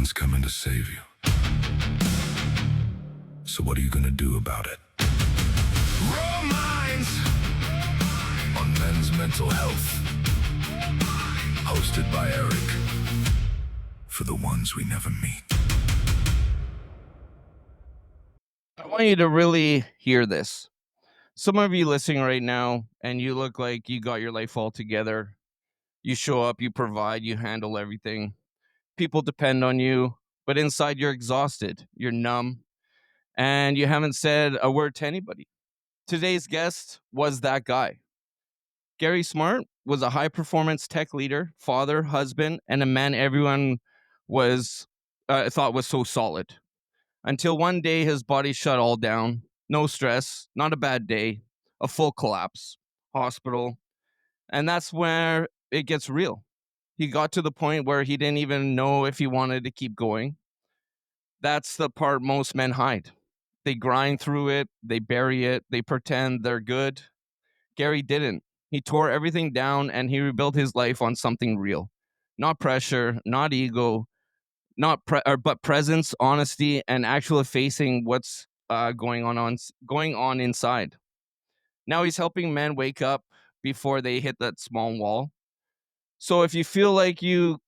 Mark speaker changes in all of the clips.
Speaker 1: one's coming to save you. So what are you gonna do about it? Raw Minds on men's mental health. Hosted by Erick. For the ones we never meet.
Speaker 2: I want you to really hear this. Some of you listening right now, and you look like you got your life all together. You show up, you provide, you handle everything. People depend on you, but inside you're exhausted, you're numb, and you haven't said a word to anybody. Today's guest was that guy. Gary Smart was a high performance tech leader, father, husband, and a man everyone was thought was so solid. Until one day his body shut all down. No stress, not a bad day, a full collapse, hospital. And that's where it gets real. He got to the point where he didn't even know if he wanted to keep going. That's the part most men hide. They grind through it, they bury it, they pretend they're good. Gary didn't. He tore everything down and he rebuilt his life on something real. Not pressure, not ego, but presence, honesty, and actually facing what's going on inside. Now he's helping men wake up before they hit that small wall. So if you feel like you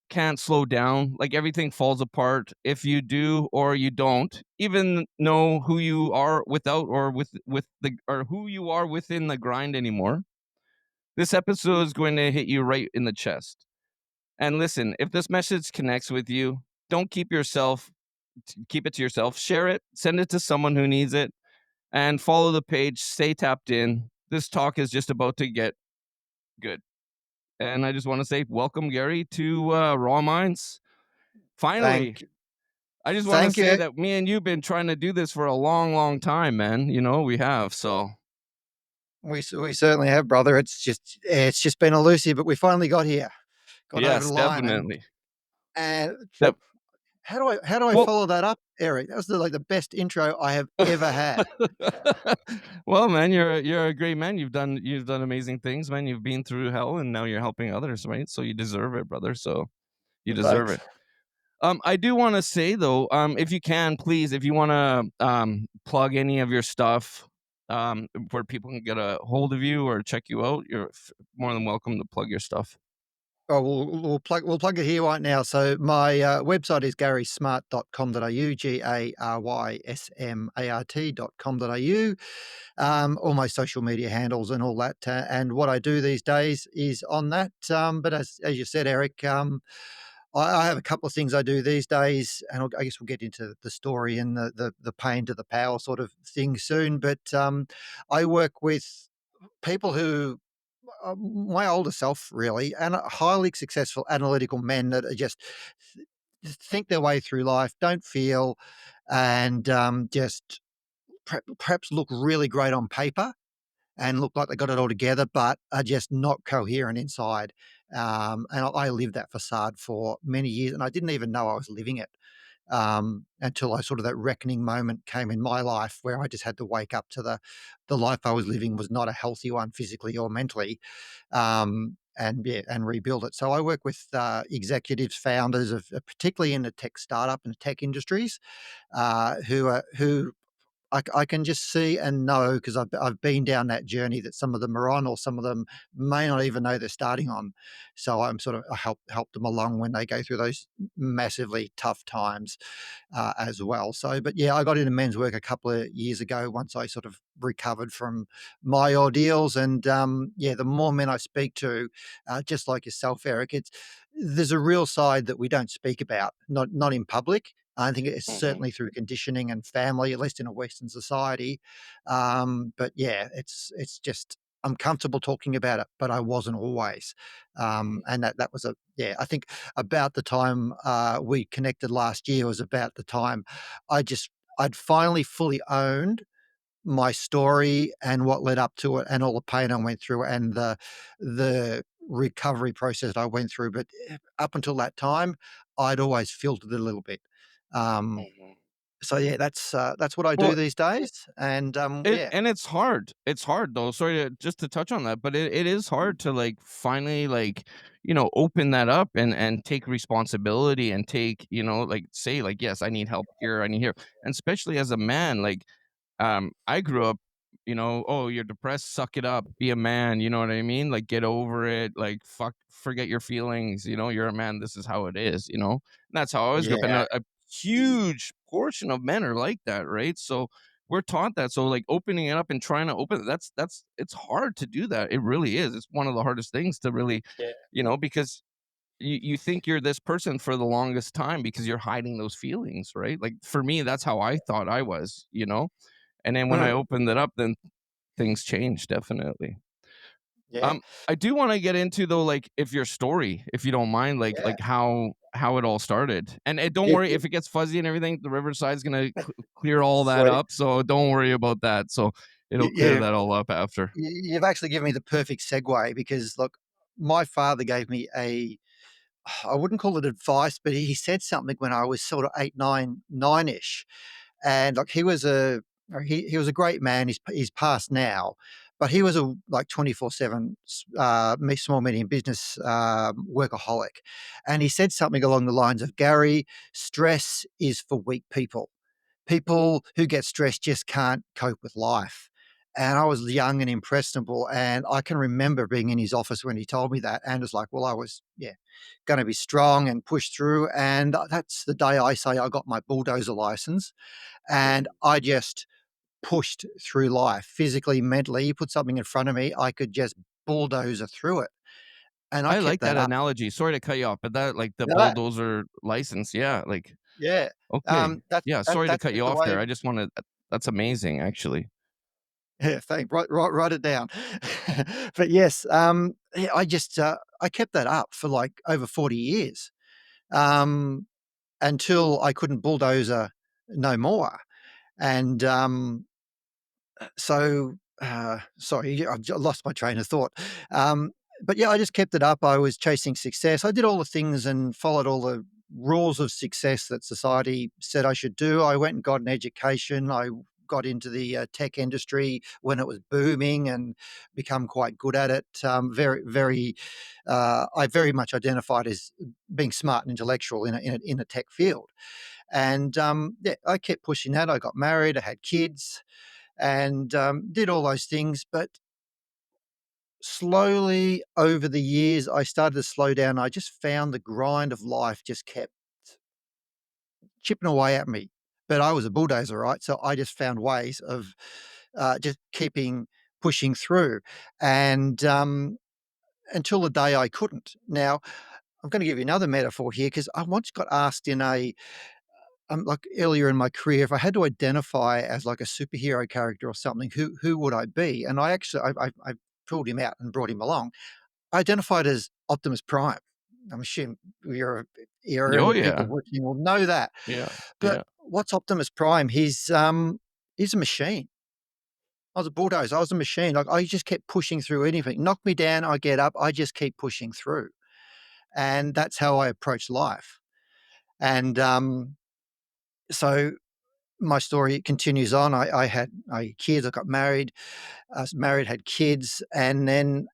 Speaker 2: can't slow down, like everything falls apart, if you do or you don't even know who you are without or with the or who you are within the grind anymore, this episode is going to hit you right in the chest. And listen, if this message connects with you, don't keep it to yourself. Share it, send it to someone who needs it, and follow the page. Stay tapped in. This talk is just about to get good. And I just want to say, welcome, Gary, to Raw Minds. Finally,
Speaker 3: Thank,
Speaker 2: I just want to
Speaker 3: thank
Speaker 2: say
Speaker 3: you.
Speaker 2: that me and you've been trying to do this for a long, long time, man. You know, we have. So,
Speaker 3: We certainly have, brother. It's just been elusive, but we finally got over
Speaker 2: yes,
Speaker 3: the line.
Speaker 2: definitely.
Speaker 3: And
Speaker 2: Yep.
Speaker 3: how do I
Speaker 2: Well,
Speaker 3: follow that up, Eric? That was the best intro I have ever had.
Speaker 2: well, man, you're a great man. You've done amazing things, man. You've been through hell, and now you're helping others, right? So you deserve it, brother. So you deserve
Speaker 3: Thanks.
Speaker 2: it. I do want to say though, if you can, please, if you want to plug any of your stuff, where people can get a hold of you or check you out, you're more than welcome to plug your stuff.
Speaker 3: Oh, we'll plug it here right now. So my website is garysmart.com.au, GARYSMART.com.au. All my social media handles and all that. And what I do these days is on that. But as you said, Eric, I have a couple of things I do these days, and I guess we'll get into the story and the pain to the power sort of thing soon. But I work with people who my older self, really, and highly successful analytical men that are just think their way through life, don't feel, and just perhaps look really great on paper and look like they got it all together, but are just not coherent inside. And I lived that facade for many years, and I didn't even know I was living it until I sort of that reckoning moment came in my life where I just had to wake up to the life I was living was not a healthy one physically or mentally, and rebuild it. So I work with executives, founders of particularly in the tech startup and tech industries, who I can just see and know because I've been down that journey that some of them are on, or some of them may not even know they're starting on. So I'm sort of I help them along when they go through those massively tough times as well. So, but yeah, I got into men's work a couple of years ago once I sort of recovered from my ordeals, and yeah, the more men I speak to, just like yourself, Eric, there's a real side that we don't speak about, not in public. I think it's
Speaker 2: Mhm.
Speaker 3: certainly through conditioning and family, at least in a Western society. But yeah, it's just I'm comfortable talking about it, but I wasn't always. And that was yeah. I think about the time we connected last year was about the time I'd finally fully owned my story and what led up to it and all the pain I went through and the recovery process I went through. But up until that time, I'd always filtered it a little bit. Um,
Speaker 2: Mhm.
Speaker 3: So yeah, that's what I do
Speaker 2: Well,
Speaker 3: these days, and yeah,
Speaker 2: it's hard. It's hard though. Sorry to just to touch on that, but it is hard to like finally like, open that up and take responsibility and take, like say like, yes, I need help here, I need here. And especially as a man, like I grew up, "Oh, you're depressed, suck it up, be a man," you know what I mean? Like, get over it, like, forget your feelings, you're a man, this is how it is, you know? And that's how I always grew up, and
Speaker 3: yeah,
Speaker 2: a huge portion of men are like that, right? So, we're taught that, so, like, opening it up and trying to open that's it's hard to do that, it really is, it's one of the hardest things to really,
Speaker 3: yeah,
Speaker 2: because you think you're this person for the longest time because you're hiding those feelings, right? Like, for me, that's how I thought I was, you know? And then when I
Speaker 3: mm,
Speaker 2: opened it up, then things changed, definitely.
Speaker 3: yeah,
Speaker 2: I do wanna get into though, like, if your story, if you don't mind, like
Speaker 3: yeah.
Speaker 2: like how it all started. And don't
Speaker 3: You,
Speaker 2: worry
Speaker 3: you,
Speaker 2: if it gets fuzzy and everything, the Riverside's gonna clear all that
Speaker 3: sweet.
Speaker 2: up, so don't worry about that. So it'll clear
Speaker 3: You,
Speaker 2: that all up after.
Speaker 3: you've actually given me the perfect segue because look, my father gave me I wouldn't call it advice, but he said something when I was sort of 8, 9 ish. And like he was a great man. He's passed now, but he was a like 24/7 small medium business workaholic. And he said something along the lines of, Gary, stress is for weak people. People who get stressed just can't cope with life. And I was young and impressionable, and I can remember being in his office when he told me that, and it's like, well, I was, yeah, going to be strong and push through. And that's the day I say I got my bulldozer license, and I just pushed through life physically, mentally. You put something in front of me, I could just bulldozer through it, and I
Speaker 2: I
Speaker 3: kept
Speaker 2: like
Speaker 3: that
Speaker 2: that
Speaker 3: up.
Speaker 2: analogy. Sorry to cut you off, but that like the
Speaker 3: Yeah,
Speaker 2: bulldozer license, yeah, like,
Speaker 3: yeah.
Speaker 2: okay. Yeah, sorry to
Speaker 3: That's
Speaker 2: cut
Speaker 3: just
Speaker 2: you
Speaker 3: the
Speaker 2: off there.
Speaker 3: way.
Speaker 2: I just wanna that's amazing, actually.
Speaker 3: Yeah, thank write it down. But yes, yeah, I kept that up for like over 40 years, um, until I couldn't bulldozer no more. And sorry, I've lost my train of thought. Um, but yeah, I just kept it up. I was chasing success. I did all the things and followed all the rules of success that society said I should do. I went and got an education. I got into the tech industry when it was booming and become quite good at it. I very much identified as being smart and intellectual in a tech field. And yeah, I kept pushing that. I got married. I had kids and did all those things. But slowly over the years, I started to slow down. I just found the grind of life just kept chipping away at me. But I was a bulldozer, right? So I just found ways of just keeping pushing through, and until the day I couldn't. Now I'm going to give you another metaphor here because I once got asked in a like earlier in my career, if I had to identify as like a superhero character or something, who would I be? And I pulled him out and brought him along. I identified as Optimus Prime. I'm assuming you're
Speaker 2: Oh,
Speaker 3: or people
Speaker 2: yeah.
Speaker 3: watching will know that.
Speaker 2: Yeah,
Speaker 3: But
Speaker 2: yeah.
Speaker 3: what's Optimus Prime? He's a machine. I was a bulldozer. I was a machine. Like I just kept pushing through anything. Knock me down, I get up. I just keep pushing through, and that's how I approach life. And so my story continues on. I had kids. I got married. I was married, had kids, and then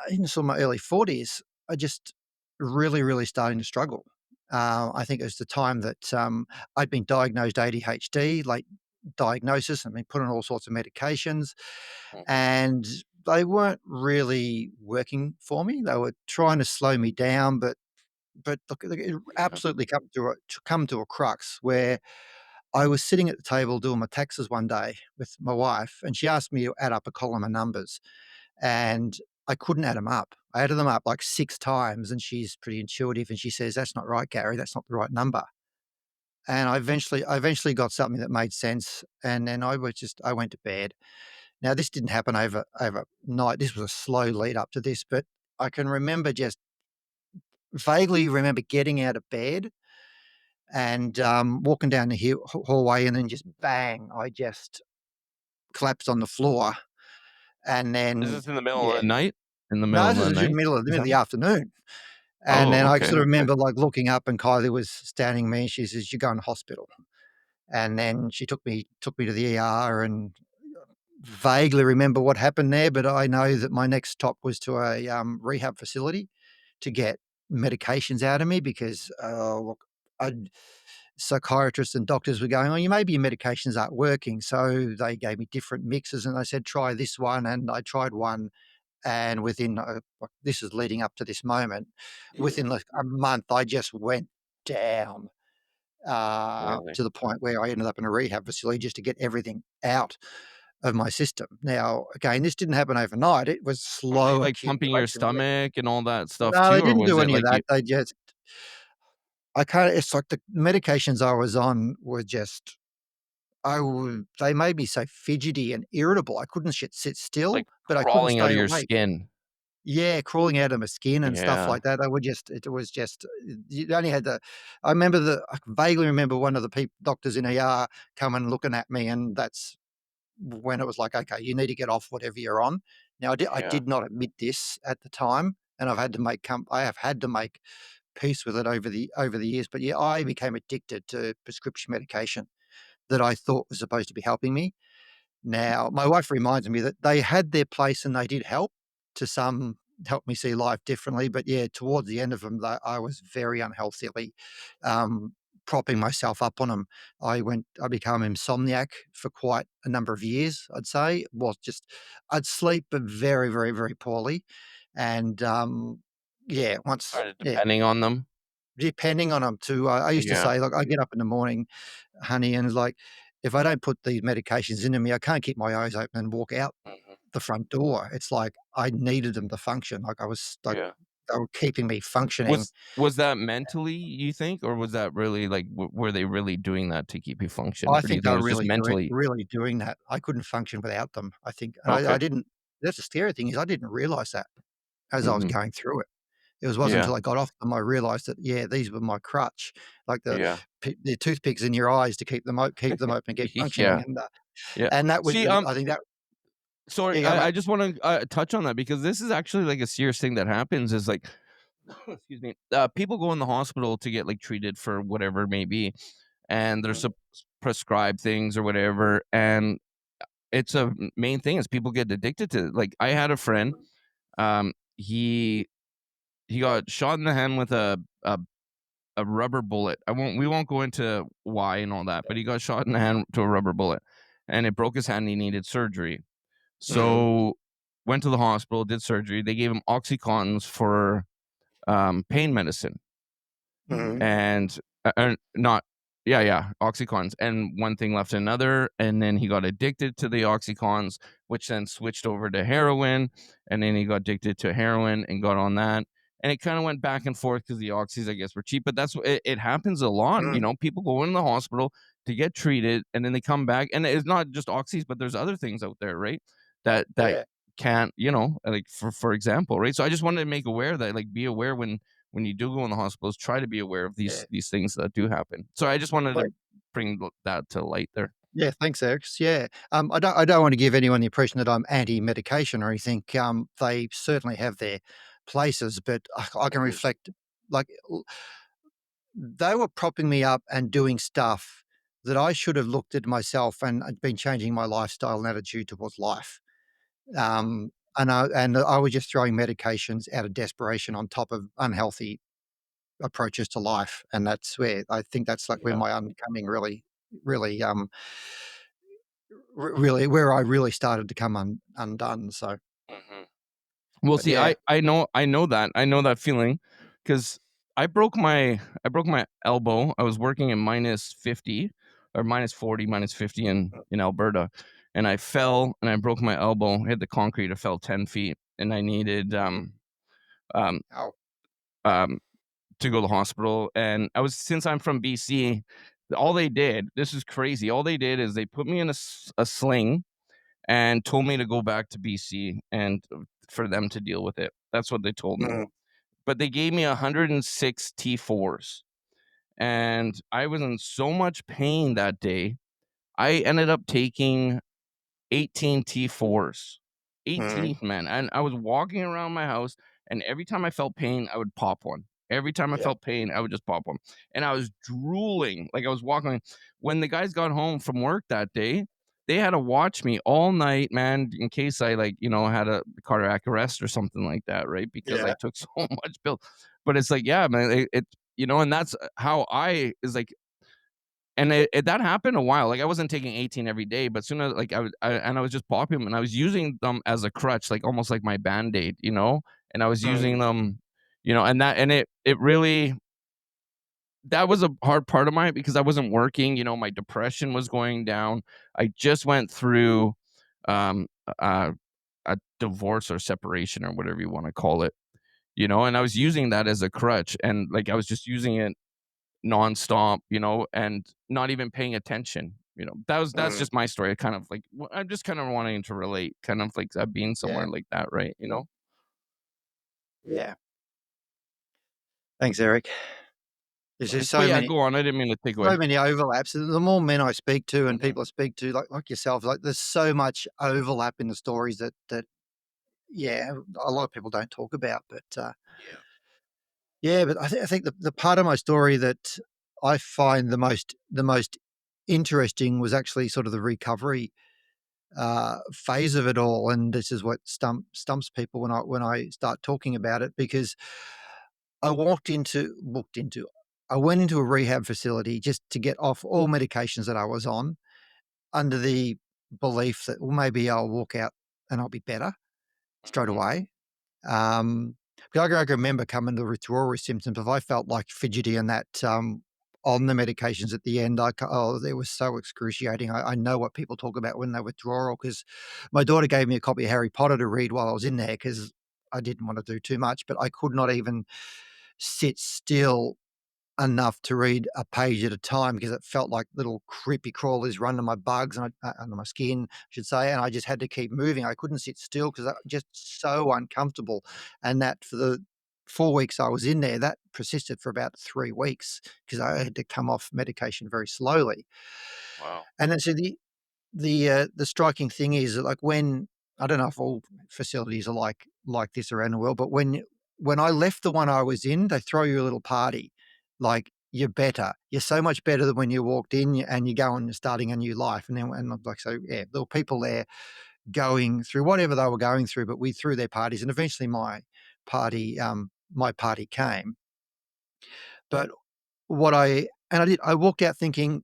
Speaker 3: in sort of my early 40s, I just really starting to struggle. I think it was the time that I'd been diagnosed ADHD, late diagnosis, and been put on all sorts of medications,
Speaker 2: Mm,
Speaker 3: and they weren't really working for me. They were trying to slow me down, but look, it
Speaker 2: yeah.
Speaker 3: absolutely come to a crux where I was sitting at the table doing my taxes one day with my wife, and she asked me to add up a column of numbers, and I couldn't add them up. I added them up like 6 times, and she's pretty intuitive, and she says, "That's not right, Gary. That's not the right number." And I eventually got something that made sense, and then I went to bed. Now this didn't happen overnight. This was a slow lead up to this, but I can remember just vaguely remember getting out of bed and walking down the hallway, and then just bang, I just collapsed on the floor, and
Speaker 2: Is
Speaker 3: then
Speaker 2: this in the middle
Speaker 3: yeah.
Speaker 2: of the night? In the middle
Speaker 3: No,
Speaker 2: of
Speaker 3: this
Speaker 2: the
Speaker 3: is in the
Speaker 2: night?
Speaker 3: middle of the afternoon, and
Speaker 2: Oh,
Speaker 3: then I
Speaker 2: okay,
Speaker 3: sort of
Speaker 2: okay.
Speaker 3: remember, like, looking up and Kylie was standing me, and she says, "You're going to hospital." and then she took me to the ER, and vaguely remember what happened there, but I know that my next stop was to a, rehab facility to get medications out of me because, look, I'd psychiatrists and doctors were going, "Oh, you maybe your medications aren't working." So they gave me different mixes and they said, "Try this one." And I tried one, and within, this is leading up to this moment,
Speaker 2: Yeah.
Speaker 3: within like a month, I just went down,
Speaker 2: Really?
Speaker 3: to the point where I ended up in a rehab facility just to get everything out of my system. Now, again, this didn't happen overnight. It was
Speaker 2: Were they,
Speaker 3: slow
Speaker 2: like, pumping your
Speaker 3: accumulation.
Speaker 2: stomach and all that stuff
Speaker 3: No, they
Speaker 2: too, or
Speaker 3: didn't
Speaker 2: was
Speaker 3: do
Speaker 2: it
Speaker 3: any of
Speaker 2: like you
Speaker 3: that. They just I kinda it's like the medications I was on were just they made me so fidgety and irritable. I couldn't sit still,
Speaker 2: like,
Speaker 3: but I couldn't
Speaker 2: crawling out
Speaker 3: stay
Speaker 2: of your
Speaker 3: awake.
Speaker 2: skin?
Speaker 3: Yeah, crawling out of my skin and stuff
Speaker 2: Yeah,
Speaker 3: like that. They were just it was just you only had the I vaguely remember one of the doctors in ER coming looking at me, and that's when it was like, "Okay, you need to get off whatever you're on." Now I
Speaker 2: yeah,
Speaker 3: did not admit this at the time, and I have had to make peace with it over the years, but yeah, I became addicted to prescription medication that I thought was supposed to be helping me. Now, my wife reminds me that they had their place and they did help to some help me see life differently, but yeah, towards the end of them, I was very unhealthily, um, propping myself up on them. I became insomniac for quite a number of years, I'd say. Well, just I'd sleep, but very, very, very poorly. And, yeah, once
Speaker 2: started
Speaker 3: yeah,
Speaker 2: depending on them?
Speaker 3: depending on them too. I used to
Speaker 2: Yeah,
Speaker 3: say, "Look, I get up in the morning, honey, and it's like, if I don't put these medications into me, I can't keep my eyes open and walk out
Speaker 2: mhm,
Speaker 3: the front door." It's like I needed them to function, like I was like
Speaker 2: yeah.
Speaker 3: they were keeping me functioning.
Speaker 2: Was that mentally, you think, or was that really, like, were they really doing that to keep you function,
Speaker 3: I
Speaker 2: or do you
Speaker 3: think
Speaker 2: think
Speaker 3: they
Speaker 2: it
Speaker 3: were
Speaker 2: was just mentally?
Speaker 3: really doing that. I couldn't function without them, I think, and I
Speaker 2: Okay.
Speaker 3: didn't that's the scary thing is I didn't realize that as I was
Speaker 2: Mhm.
Speaker 3: going through it. Wasn't
Speaker 2: Yeah,
Speaker 3: until I got off them I realized that, yeah, these were my crutch, like
Speaker 2: yeah.
Speaker 3: the toothpicks in your eyes to keep them open and keep functioning,
Speaker 2: Yeah, yeah.
Speaker 3: and that was
Speaker 2: See,
Speaker 3: I think that
Speaker 2: sorry,
Speaker 3: yeah, go, mate.
Speaker 2: I just wanna, touch on that because this is actually, like, a serious thing that happens is, like, excuse me, people go in the hospital to get, like, treated for whatever it may be, and there's
Speaker 3: Mm,
Speaker 2: some prescribed things or whatever, and it's a main thing is people get addicted to it. Like, I had a friend, he got shot in the hand with a rubber bullet. We won't go into why and all that, but he got shot in the hand to a rubber bullet, and it broke his hand, and he needed surgery.
Speaker 3: mm,
Speaker 2: So, went to the hospital, did surgery. They gave him Oxycontins for, pain medicine.
Speaker 3: mhm,
Speaker 2: And not yeah, yeah, oxycons, and one thing left to another, and then he got addicted to the oxycons, which then switched over to heroin, and then he got addicted to heroin and got on that, and it kinda went back and forth because the oxys, I guess, were cheap, but it happens a lot,
Speaker 3: mm,
Speaker 2: people go in the hospital to get treated, and then they come back, and it's not just oxys, but there's other things out there, right? That
Speaker 3: yeah,
Speaker 2: can't, like, for example, right? So I just wanted to make aware that, like, be aware when you do go in the hospitals, try to be aware of
Speaker 3: yeah.
Speaker 2: these things that do happen. So I just wanted to
Speaker 3: Well,
Speaker 2: bring that to light there.
Speaker 3: yeah, thanks, Eric. Yeah, I don't want to give anyone the impression that I'm anti-medication or anything. They certainly have their places, but I can
Speaker 2: Mhm.
Speaker 3: reflect like they were propping me up and doing stuff that I should have looked at myself and been changing my lifestyle and attitude towards life. And I was just throwing medications out of desperation on top of unhealthy approaches to life, and that's where I think that's like where
Speaker 2: Yeah.
Speaker 3: my unbecoming really, really where I really started to come undone. So,
Speaker 2: Mhm. Well,
Speaker 3: but
Speaker 2: see,
Speaker 3: yeah,
Speaker 2: I know that feeling because I broke my elbow. I was working at -50 or -40, -50 in Alberta, and I fell and I broke my elbow, hit the concrete, I fell 10 feet, and I needed, um,
Speaker 3: oh,
Speaker 2: um to go to the hospital, and I was since I'm from BC, all they did this is crazy, all they did is they put me in a sling and told me to go back to BC and for them to deal with it. That's what they told me.
Speaker 3: mm,
Speaker 2: But they gave me 106 T4s, and I was in so much pain that day, I ended up taking 18 T4s.
Speaker 3: mm,
Speaker 2: 18, man, and I was walking around my house, and every time I felt pain, I would pop one. Every time I
Speaker 3: Yeah.
Speaker 2: felt pain, I would just pop one, and I was drooling, like I was walking. When the guys got home from work that day, they had to watch me all night, man, in case I, like, had a cardiac arrest or something like that, right? Because I
Speaker 3: Yeah.
Speaker 2: took so much pill. But it's like, yeah, man, and that's how I is like, and that happened a while. Like, I wasn't taking 18 every day, but soon as, like, I was just popping them, and I was using them as a crutch, like almost like my Band-Aid, and I was
Speaker 3: Mm.
Speaker 2: using them, and it really, that was a hard part of mine because I wasn't working, my depression was going down. I just went through um uh, a divorce or separation or whatever you want to call it, and I was using that as a crutch, and like I was just using it nonstop, and not even paying attention. That's
Speaker 3: Mm.
Speaker 2: just my story. I kind of like I'm just kind of wanting to relate, kind of like that being somewhere
Speaker 3: Yeah.
Speaker 2: like that, right?
Speaker 3: Yeah. Thanks, Eric. There's just
Speaker 2: But yeah, go on. I didn't mean to take away.
Speaker 3: so many overlaps. The more men I speak to and
Speaker 2: Mhm.
Speaker 3: people I speak to, like yourself, like there's so much overlap in the stories that yeah, a lot of people don't talk about. But
Speaker 2: Yeah.
Speaker 3: yeah, but I think the part of my story that I find the most interesting was actually sort of the recovery phase of it all, and this is what stumps people when I start talking about it, because I I went into a rehab facility just to get off all medications that I was on, under the belief that, well, maybe I'll walk out and I'll be better straight
Speaker 2: Mhm.
Speaker 3: away. Um, because I can remember coming to withdrawal symptoms. If I felt like fidgety and that on the medications at the end, it was so excruciating. I know what people talk about when they withdrawal, because my daughter gave me a copy of Harry Potter to read while I was in there because I didn't want to do too much, but I could not even sit still enough to read a page at a time because it felt like little creepy crawlers running my bugs and under my skin, I should say, and I just had to keep moving. I couldn't sit still because I just so uncomfortable, and that for the 4 weeks I was in there, that persisted for about 3 weeks because I had to come off medication very slowly.
Speaker 2: Wow.
Speaker 3: And then so the striking thing is that, like, when I don't know if all facilities are like this around the world, but when I left the one I was in, they throw you a little party, like, "You're better. You're so much better than when you walked in, and you're going and starting a new life." And then and I'm like, so, yeah, there were people there going through whatever they were going through, but we threw their parties, and eventually my party came. But I walked out thinking,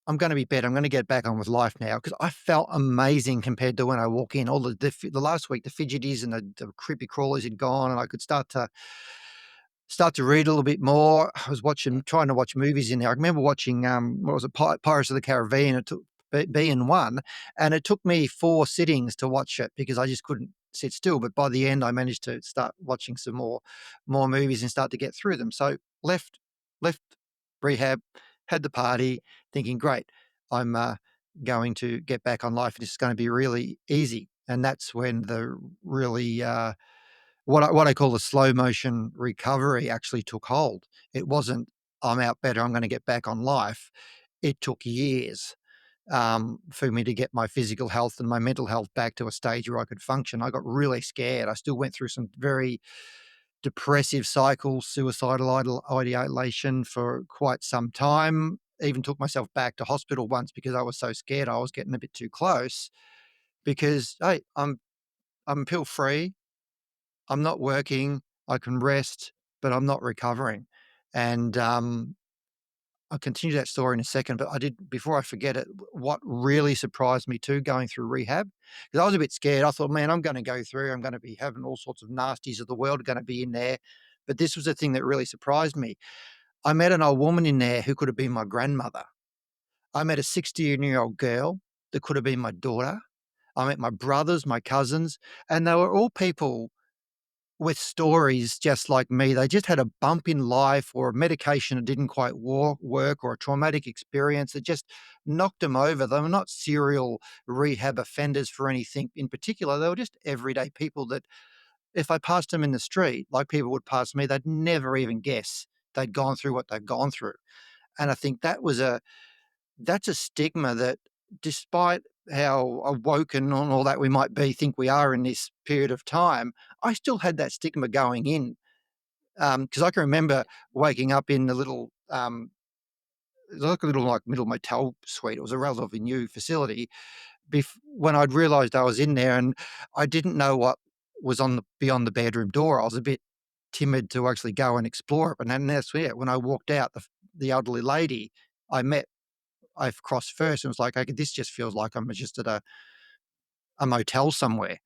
Speaker 3: I'm gonna be better. I'm gonna get back on with life now because I felt amazing compared to when I walk in. All the last week, the fidgeties and the creepy crawlies had gone, and I could start to read a little bit more. I was trying to watch movies in there. I remember watching, what was it, Pirates of the Caribbean. It took being one, and it took me 4 sittings to watch it because I just couldn't sit still. But by the end, I managed to start watching some more movies and start to get through them. So left rehab, had the party, thinking, great, I'm going to get back on life. This is going to be really easy. And that's when the really what I call the slow motion recovery actually took hold. It wasn't, I'm out better, I'm going to get back on life. It took years for me to get my physical health and my mental health back to a stage where I could function. I got really scared. I still went through some very depressive cycles, suicidal ideation for quite some time. Even took myself back to hospital once because I was so scared I was getting a bit too close. Because, hey, I'm pill free. I'm not working. I can rest, but I'm not recovering. And I'll continue that story in a second. But before I forget it, what really surprised me too, going through rehab, because I was a bit scared. I thought, man, I'm going to go through, I'm going to be having all sorts of nasties of the world going to be in there. But this was the thing that really surprised me. I met an old woman in there who could have been my grandmother. I met a 16-year-old girl that could have been my daughter. I met my brothers, my cousins, and they were all people with stories just like me. They just had a bump in life or a medication that didn't quite work or a traumatic experience that just knocked them over. They were not serial rehab offenders for anything in particular. They were just everyday people that if I passed them in the street, like people would pass me, they'd never even guess they'd gone through what they've gone through. And I think that's a stigma that, despite how awoken and all that we might think we are in this period of time, I still had that stigma going in Because I can remember waking up in a little, it was like a little, like, middle motel suite. It was a relatively new facility when I'd realized I was in there, and I didn't know what was on the beyond the bedroom door. I was a bit timid to actually go and explore it, but then that's it. When I walked out, the elderly lady I met, I've crossed first and was like, "Okay, this just feels like I'm just at a motel somewhere.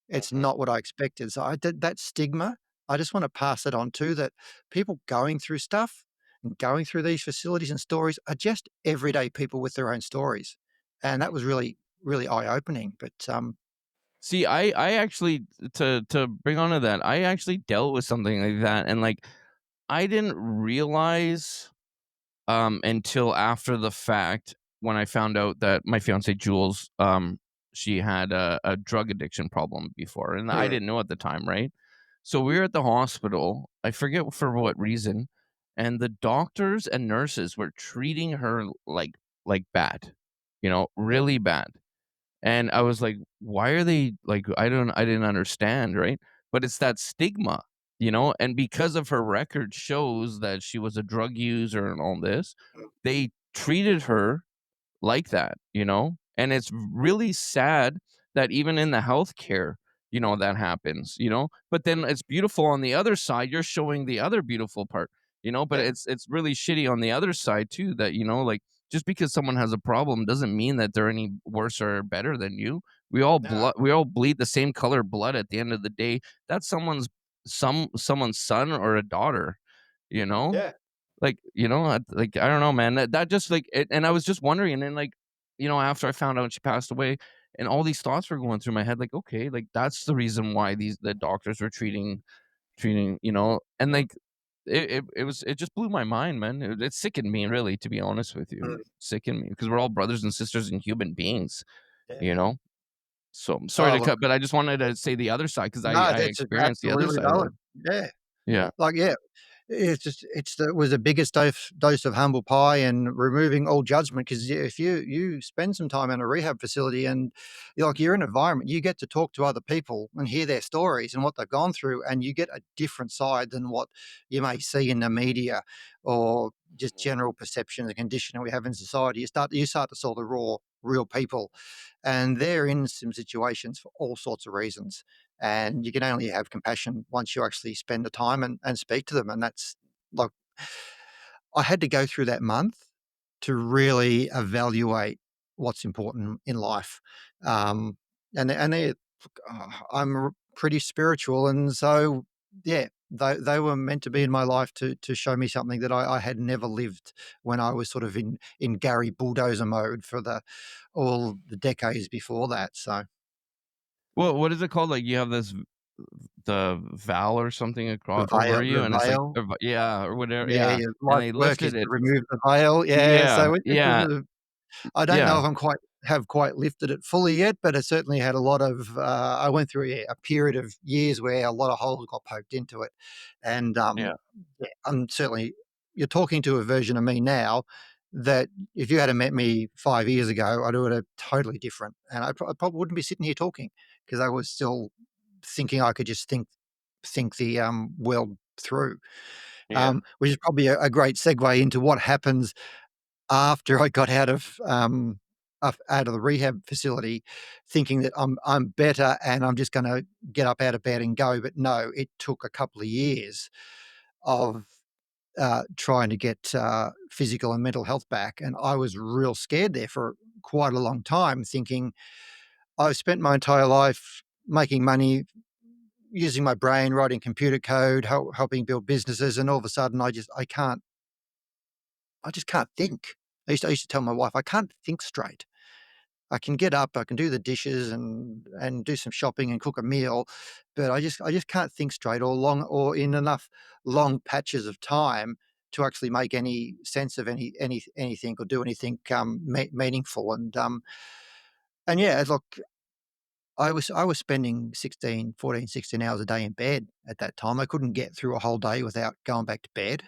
Speaker 3: It's
Speaker 2: Mhm.
Speaker 3: not what I expected." So I did that stigma. I just want to pass it on too, that people going through stuff and going through these facilities and stories are just everyday people with their own stories. And that was really, really eye opening. But
Speaker 2: See, I actually, to bring onto that, I actually dealt with something like that, and, like, I didn't realize, until after the fact when I found out that my fiancée, Jules, she had a drug addiction problem before, and I
Speaker 3: yeah,
Speaker 2: didn't know at the time, right? So we were at the hospital, I forget for what reason, and the doctors and nurses were treating her like bad,
Speaker 3: yeah,
Speaker 2: really bad. And I was like, "Why are they like?" I didn't understand, right? But it's that stigma, and because of her record shows that she was a drug user and all this, they treated her like that, and it's really sad that even in the healthcare, that happens, but then it's beautiful on the other side, you're showing the other beautiful part, but
Speaker 3: yeah,
Speaker 2: it's really shitty on the other side too, that, like, just because someone has a problem doesn't mean that they're any worse or better than you.
Speaker 3: no,
Speaker 2: We all bleed the same color blood at the end of the day. That's someone's son or a daughter, you know
Speaker 3: yeah,
Speaker 2: like, I don't know, man, that just, like, and I was just wondering, and then, like, after I found out she passed away, and all these thoughts were going through my head, like, okay, like, that's the reason why the doctors were treating, and, like, it just blew my mind, man. It sickened me, really, to be honest with you.
Speaker 3: mm,
Speaker 2: Sickened me because we're all brothers and sisters and human beings, you
Speaker 3: yeah.
Speaker 2: know? So, I'm sorry
Speaker 3: Oh,
Speaker 2: to
Speaker 3: look,
Speaker 2: cut, but I just wanted to say the other side because
Speaker 3: no,
Speaker 2: I
Speaker 3: that's
Speaker 2: experienced the other
Speaker 3: absolutely
Speaker 2: side of it.
Speaker 3: valid. Yeah.
Speaker 2: Yeah.
Speaker 3: Like, yeah, it was the biggest dose of humble pie and removing all judgment. Because if you spend some time in a rehab facility and you're in an environment, you get to talk to other people and hear their stories and what they've gone through, and you get a different side than what you may see in the media or just general perception and conditioning we have in society. You start to saw the raw, real people, and they're in some situations for all sorts of reasons, and you can only have compassion once you actually spend the time and speak to them. And that's like, I had to go through that month to really evaluate what's important in life. Um, and I'm pretty spiritual, and so yeah, they were meant to be in my life to show me something that I had never lived when I was sort of in Gary Bulldozer mode for the all the decades before that. So
Speaker 2: Well, what is it called? Like, you have this the Val or something over you,
Speaker 3: the
Speaker 2: and it's like
Speaker 3: veil.
Speaker 2: yeah, or whatever,
Speaker 3: Yeah,
Speaker 2: yeah,
Speaker 3: your
Speaker 2: and
Speaker 3: life's
Speaker 2: they
Speaker 3: work is
Speaker 2: lifted
Speaker 3: to
Speaker 2: it.
Speaker 3: remove the veil. Yeah,
Speaker 2: Yeah,
Speaker 3: so it was
Speaker 2: yeah,
Speaker 3: I don't know
Speaker 2: yeah,
Speaker 3: if I'm quite lifted it fully yet, but I certainly had a lot of, I went through a period of years where a lot of holes got poked into it, and,
Speaker 2: yeah.
Speaker 3: yeah, I'm certainly you're talking to a version of me now that if you had met me 5 years ago, I'd do it a totally different, and I probably wouldn't be sitting here talking because I was still thinking I could just think the, world through.
Speaker 2: Yeah.
Speaker 3: Which is probably a great segue into what happens after I got out of the rehab facility, thinking that I'm better and I'm just gonna get up out of bed and go. But no, it took a couple of years of trying to get physical and mental health back, and I was real scared there for quite a long time, thinking I've spent my entire life making money, using my brain, writing computer code, helping build businesses, and all of a sudden I just can't think. I used to tell my wife, "I can't think straight. I can get up, I can do the dishes and do some shopping and cook a meal, but I just can't think straight or in enough long patches of time to actually make any sense of anything or do anything meaningful." And yeah, look, I was spending 16, 14, 16 hours a day in bed at that time. I couldn't get through a whole day without going back to bed.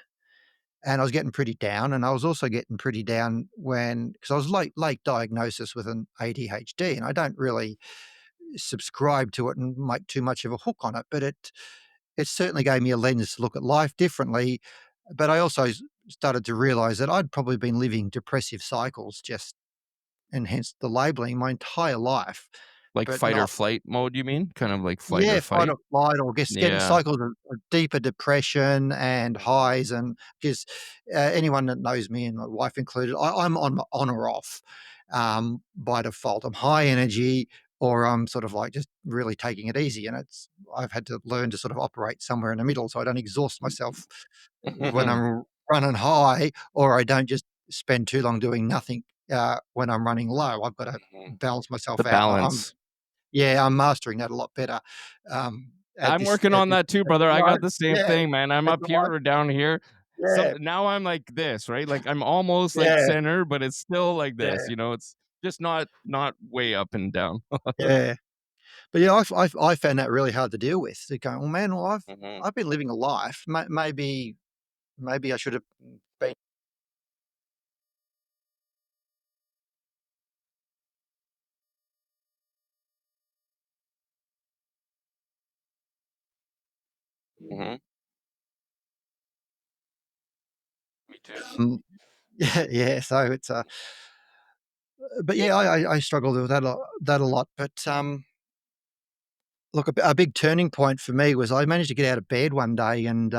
Speaker 3: And I was getting pretty down, and I was also getting pretty down because I was late diagnosis with an ADHD, and I don't really subscribe to it and make too much of a hook on it, but it certainly gave me a lens to look at life differently, but I also started to realize that I'd probably been living depressive cycles, just and hence the labeling, my entire life,
Speaker 2: Like
Speaker 3: but
Speaker 2: fight or
Speaker 3: not.
Speaker 2: flight mode, you mean? Kind of like fight or
Speaker 3: Yeah, fight
Speaker 2: fight?
Speaker 3: or flight, or just getting
Speaker 2: Yeah.
Speaker 3: cycles of deeper depression and
Speaker 2: Mhm,
Speaker 3: highs, and just anyone that knows me, and my wife included, I'm on or off by default. I'm high energy, or I'm sort of like just really taking it easy, and I've had to learn to sort of operate somewhere in the middle, so I don't exhaust myself when
Speaker 2: mhm,
Speaker 3: I'm running high, or I don't just spend too long doing nothing when I'm running low. I've got to
Speaker 2: mhm.
Speaker 3: balance
Speaker 2: The
Speaker 3: myself out, and
Speaker 2: balance.
Speaker 3: I'm mastering that a lot better, at
Speaker 2: I'm
Speaker 3: this
Speaker 2: working
Speaker 3: at
Speaker 2: on
Speaker 3: this
Speaker 2: that too,
Speaker 3: at the
Speaker 2: brother. I got
Speaker 3: moment.
Speaker 2: the same
Speaker 3: Yeah,
Speaker 2: thing, man. I'm
Speaker 3: at
Speaker 2: up
Speaker 3: the
Speaker 2: here
Speaker 3: moment.
Speaker 2: or down here.
Speaker 3: Yeah,
Speaker 2: Now I'm like this, right? Like I'm almost like
Speaker 3: yeah,
Speaker 2: center, but it's still like this,
Speaker 3: yeah,
Speaker 2: you know? It's just not way up and down.
Speaker 3: yeah. But, yeah, I found that really hard to deal with. To go, "Well, man,
Speaker 2: Mhm,
Speaker 3: I've been living a life. Maybe I should have been."
Speaker 2: mhm. Me too.
Speaker 3: Yeah, yeah, so it's, but, yeah, I struggled with that a lot, but, look, a big turning point for me was I managed to get out of bed one day, and,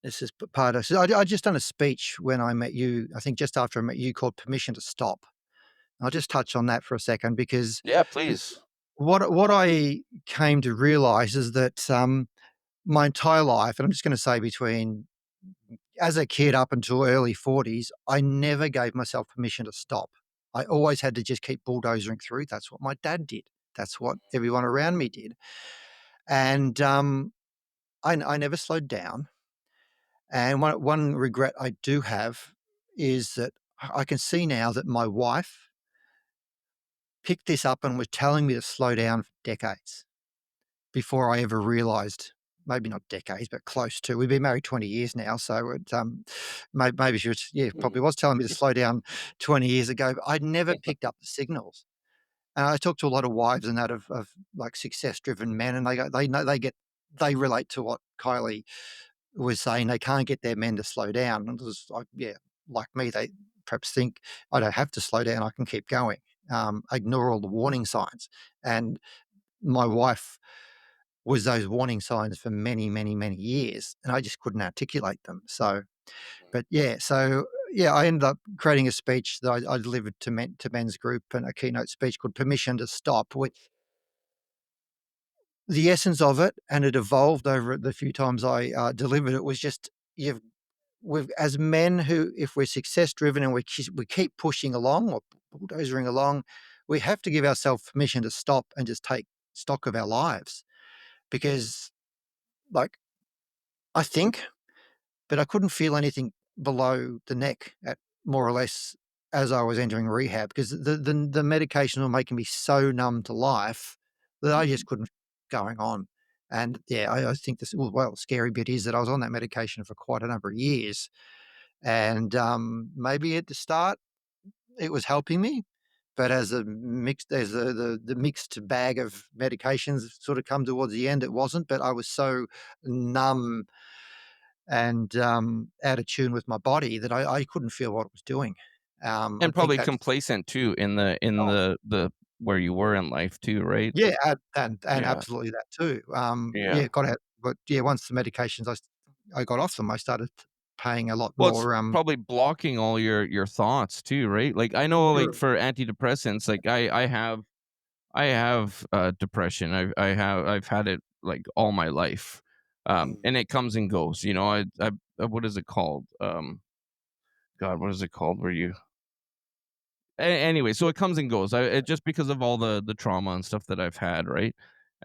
Speaker 3: this is p part of, so I just done a speech when I met you, I think just after I met you, called "Permission to Stop." I'll just touch on that for a second, because
Speaker 2: Yeah, please.
Speaker 3: what I came to realize is that, my entire life, and I'm just gonna say between as a kid up until early 40s, I never gave myself permission to stop. I always had to just keep bulldozing through. That's what my dad did. That's what everyone around me did. And, I never slowed down. And one regret I do have is that I can see now that my wife picked this up and was telling me to slow down for decades before I ever realized, maybe not decades, but close to. We've been married 20 years now, so maybe she was, yeah,
Speaker 2: Mhm.
Speaker 3: probably was telling me to slow down 20 years ago, but I'd never picked up the signals. And I talk to a lot of wives and that of like success-driven men, and they know they relate to what Kylie was saying. They can't get their men to slow down. And it was like, yeah, like me, they perhaps think I don't have to slow down. I can keep going. Ignore all the warning signs. And my wife was those warning signs for many, many, many years, and I just couldn't articulate them. So, but yeah, so yeah, I ended up creating a speech that I delivered to men's group, and a keynote speech called "Permission to Stop," which the essence of it, and it evolved over the few times I delivered it, was just you've we've as men who, if we're success driven and we keep pushing along or bulldozering along, we have to give ourselves permission to stop and just take stock of our lives, because, like, I think, but I couldn't feel anything below the neck at more or less as I was entering rehab, because the medication were making me so numb to life that I just couldn't going on. And yeah, I think this, well, scary bit is that I was on that medication for quite a number of years, and maybe at the start it was helping me, but as the mixed bag of medications sort of come towards the end, it wasn't. But I was so numb and, out of tune with my body that I couldn't feel what it was doing. I
Speaker 2: And
Speaker 3: think
Speaker 2: probably
Speaker 3: that's,
Speaker 2: complacent too in
Speaker 3: oh,
Speaker 2: the where you were in life too, right?
Speaker 3: yeah, and
Speaker 2: Yeah,
Speaker 3: absolutely that too.
Speaker 2: yeah.
Speaker 3: Yeah, got out, but yeah, once the medications I got off them, I started paying a lot
Speaker 2: Well, it's
Speaker 3: more,
Speaker 2: probably blocking all your thoughts too, right? Like I know like
Speaker 3: sure,
Speaker 2: for antidepressants, like I have depression. I've had it like all my life.
Speaker 3: mm,
Speaker 2: And it comes and goes, you know. What is it called? God, what is it called where you anyway, so it comes and goes. Just because of all the trauma and stuff that I've had, right?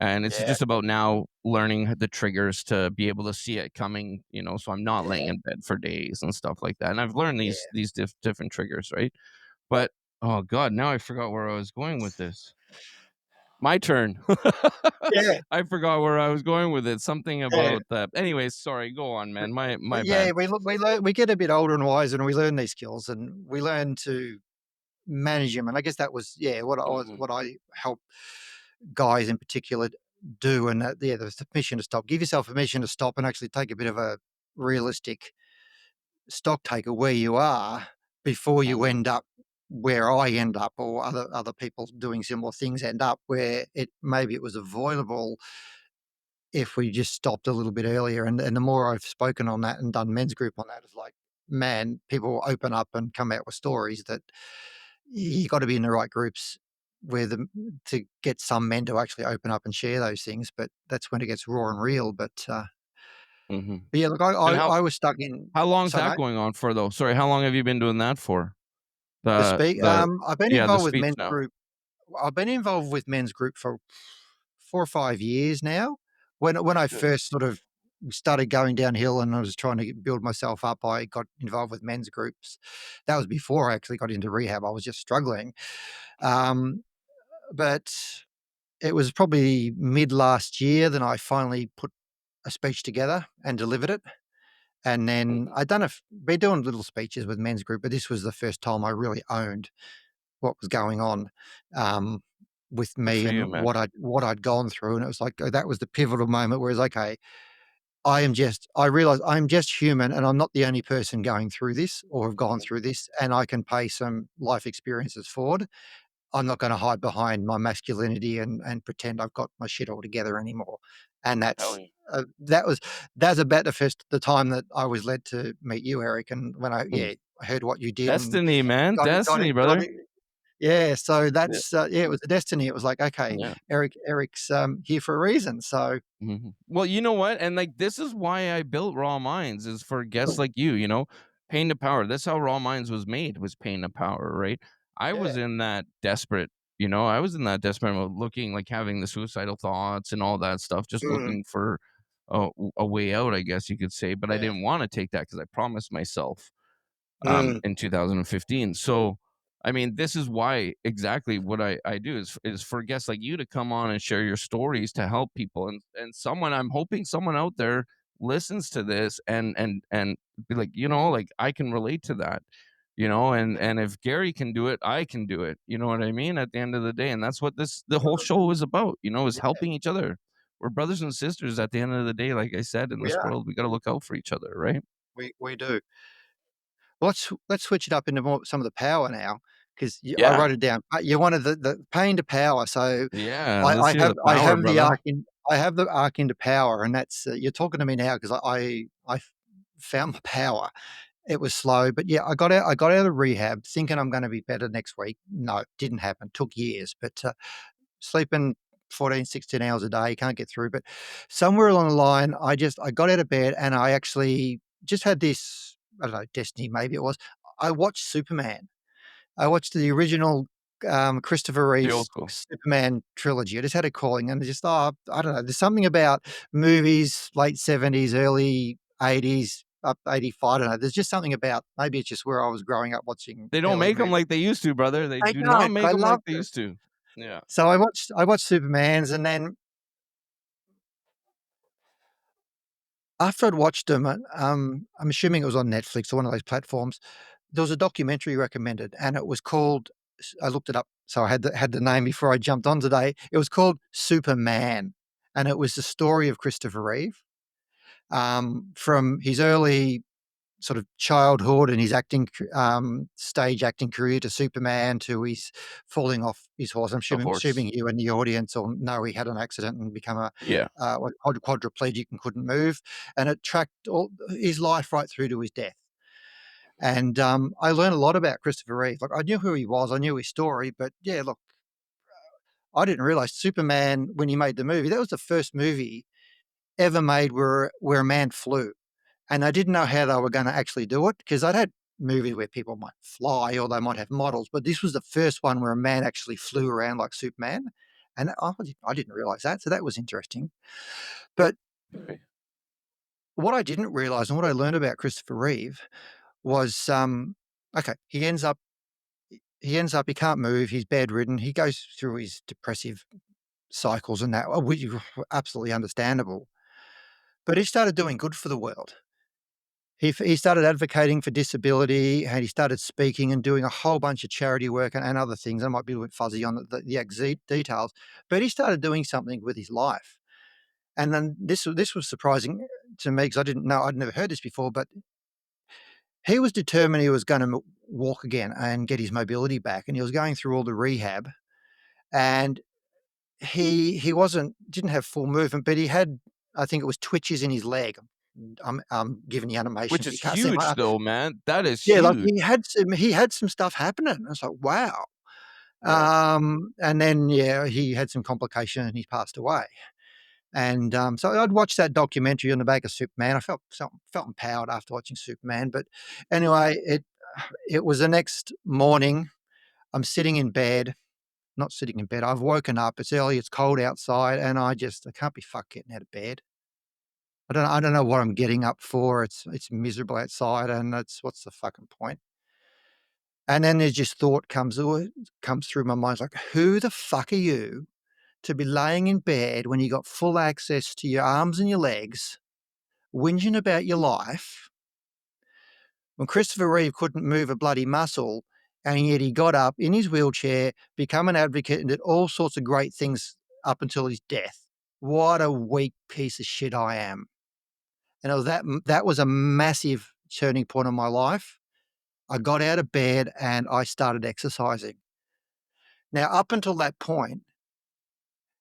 Speaker 2: And it's
Speaker 3: yeah,
Speaker 2: just about now learning the triggers to be able to see it coming, you know, so I'm not laying
Speaker 3: yeah,
Speaker 2: in bed for days and stuff like that. And I've learned
Speaker 3: yeah,
Speaker 2: these different triggers, right? But oh god, now I forgot where I was going with this. My turn.
Speaker 3: yeah,
Speaker 2: I forgot where I was going with it. Something
Speaker 3: yeah.
Speaker 2: about that. Anyways, sorry. Go on, man. My
Speaker 3: But yeah,
Speaker 2: bad.
Speaker 3: we learn, we get a bit older and wiser, and we learn these skills, and we learn to manage them. And I guess that was, yeah,
Speaker 2: Mhm.
Speaker 3: what I help guys in particular do, and that, yeah, there's the permission to stop. Give yourself permission to stop and actually take a bit of a realistic stock take of where you are before you
Speaker 2: Mhm.
Speaker 3: end up where I end up, or other people doing similar things end up, where it maybe it was avoidable if we just stopped a little bit earlier. And the more I've spoken on that and done men's group on that, it's like, man, people open up and come out with stories that you got to be in the right groups where the to get some men to actually open up and share those things. But that's when it gets raw and real.
Speaker 2: Mhm.
Speaker 3: But yeah, look,
Speaker 2: And
Speaker 3: I was stuck in.
Speaker 2: how long's
Speaker 3: So
Speaker 2: that
Speaker 3: mate,
Speaker 2: going on for though? Sorry, how long have you been doing that for?
Speaker 3: the
Speaker 2: The
Speaker 3: speak.
Speaker 2: the
Speaker 3: I've been
Speaker 2: yeah, the
Speaker 3: involved with
Speaker 2: speech
Speaker 3: men's
Speaker 2: now.
Speaker 3: group. I've been involved with men's group for 4 or 5 years now. When I
Speaker 2: Good.
Speaker 3: first sort of started going downhill and I was trying to build myself up, I got involved with men's groups. That was before I actually got into rehab. I was just struggling. Um, but it was probably mid last year that I finally put a speech together and delivered it. And then
Speaker 2: Mhm.
Speaker 3: I'd been doing little speeches with men's group, but this was the first time I really owned what was going on, um, with
Speaker 2: Good
Speaker 3: me
Speaker 2: for you,
Speaker 3: and
Speaker 2: man.
Speaker 3: what I'd gone through. And it was like, that was the pivotal moment where it's okay, I realize I'm just human and I'm not the only person going through this or have gone
Speaker 2: Mhm.
Speaker 3: through this, and I can pay some life experiences forward. I'm not going to hide behind my masculinity and pretend I've got my shit all together anymore. And
Speaker 2: Hell yeah.
Speaker 3: that's about the time that I was led to meet you, Eric. And when
Speaker 2: Mm.
Speaker 3: I heard what you did and
Speaker 2: Destiny, man.
Speaker 3: got
Speaker 2: Destiny,
Speaker 3: it, got
Speaker 2: brother.
Speaker 3: it. Yeah. So
Speaker 2: Yeah.
Speaker 3: that's, yeah, it was a destiny. It was like, okay,
Speaker 2: Yeah.
Speaker 3: Eric's here for a reason. So,
Speaker 2: Mhm. Well, you know what? And like this is why I built Raw Minds is for guests like you know, pain to power. That's how Raw Minds was made, was pain to power, right? I
Speaker 3: yeah.
Speaker 2: was in that desperate, I was in that desperate mode, looking like having the suicidal thoughts and all that stuff, just
Speaker 3: Mm,
Speaker 2: looking for a way out, I guess you could say. But I
Speaker 3: yeah.
Speaker 2: didn't want to take that because I promised myself
Speaker 3: Mm,
Speaker 2: in 2015. So, I mean, this is why exactly what I do is for guests like you to come on and share your stories to help people, and someone I'm hoping someone out there listens to this and be like, like I can relate to that, and if Gary can do it, I can do it. You know what I mean? At the end of the day, and that's what the whole show is about. Is
Speaker 3: yeah,
Speaker 2: helping each other. We're brothers and sisters at the end of the day. Like I said, in
Speaker 3: we
Speaker 2: this
Speaker 3: are.
Speaker 2: world, we got to look out for each other, right?
Speaker 3: We do. Well, let's switch it up into more some of the power now, because I
Speaker 2: Yeah.
Speaker 3: wrote it down. You wanted the pain to power. So
Speaker 2: Yeah, let's hear the
Speaker 3: I
Speaker 2: power,
Speaker 3: have the
Speaker 2: brother.
Speaker 3: arc in I have the arc into power, and that's, you're talking to me now because found my power. It was slow, but yeah, I got out of rehab thinking I'm going to be better next week. No, it didn't happen. Took years, but sleeping 14, 16 hours a day, can't get through. But somewhere along the line, I got out of bed and I actually just had this, I don't know, destiny, maybe it was. I watched Superman. I watched the original Christopher
Speaker 2: The old
Speaker 3: Reeve's
Speaker 2: school.
Speaker 3: Superman trilogy. I just had a calling, and just, I don't know. There's something about movies, late 70s, early 80s, up 85. I don't know. There's just something about, maybe it's just where I was growing up watching
Speaker 2: They don't
Speaker 3: early
Speaker 2: make them
Speaker 3: movies.
Speaker 2: like they used to, brother. They
Speaker 3: I
Speaker 2: do not
Speaker 3: don't, but
Speaker 2: make
Speaker 3: I
Speaker 2: them like
Speaker 3: loved
Speaker 2: they
Speaker 3: it.
Speaker 2: used to. Yeah.
Speaker 3: So I watched Supermans, and then after I'd watched them, I'm assuming it was on Netflix or one of those platforms, there was a documentary recommended, and it was called, I looked it up, so I had the name before I jumped on today. It was called Superman, and it was the story of Christopher Reeve, from his early sort of childhood and his stage acting career to Superman, to his falling off his horse. I'm
Speaker 2: The horse.
Speaker 3: assuming you in the audience all know he had an accident and become a
Speaker 2: Yeah.
Speaker 3: quadriplegic and couldn't move, and it tracked all his life right through to his death. And I learned a lot about Christopher Reeve. Like, I knew who he was, I knew his story, but yeah, look, I didn't realize Superman, when he made the movie, that was the first movie ever made where a man flew. And I didn't know how they were gonna actually do it, because I'd had movies where people might fly or they might have models, but this was the first one where a man actually flew around like Superman, and I didn't realize that, so that was interesting. But
Speaker 2: Right.
Speaker 3: what I didn't realize and what I learned about Christopher Reeve was, okay, he can't move, he's bedridden, he goes through his depressive cycles and that, which are absolutely understandable, but he started doing good for the world. He started advocating for disability, and he started speaking and doing a whole bunch of charity work and other things. I might be a bit fuzzy on the exact details, but he started doing something with his life. And then this was surprising to me because I didn't know, I'd never heard this before, but he was determined he was gonna walk again and get his mobility back, and he was going through all the rehab, and he wasn't didn't have full movement, but he had, I think it was twitches in his leg. I'm giving you
Speaker 2: Which
Speaker 3: animation, but
Speaker 2: is
Speaker 3: you can't see
Speaker 2: huge
Speaker 3: my
Speaker 2: though, man. That is
Speaker 3: yeah, like
Speaker 2: huge.
Speaker 3: he had some stuff happening. I was like, wow.
Speaker 2: Yeah.
Speaker 3: And then yeah, he had some complication and he passed away. And so I'd watched that documentary on the back of Superman. I felt empowered after watching Superman. But anyway, it was the next morning. I'm sitting in bed, not sitting in bed. I've woken up. It's early. It's cold outside, and I can't be fucked getting out of bed. I don't know what I'm getting up for. It's miserable outside, and it's what's the fucking point? And then there's just thought comes through my mind, it's like, who the fuck are you to be laying in bed when you got full access to your arms and your legs, whinging about your life, when Christopher Reeve couldn't move a bloody muscle, and yet he got up in his wheelchair, become an advocate, and did all sorts of great things up until his death. What a weak piece of shit I am. And it was that was a massive turning point in my life. I got out of bed and I started exercising. Now, up until that point,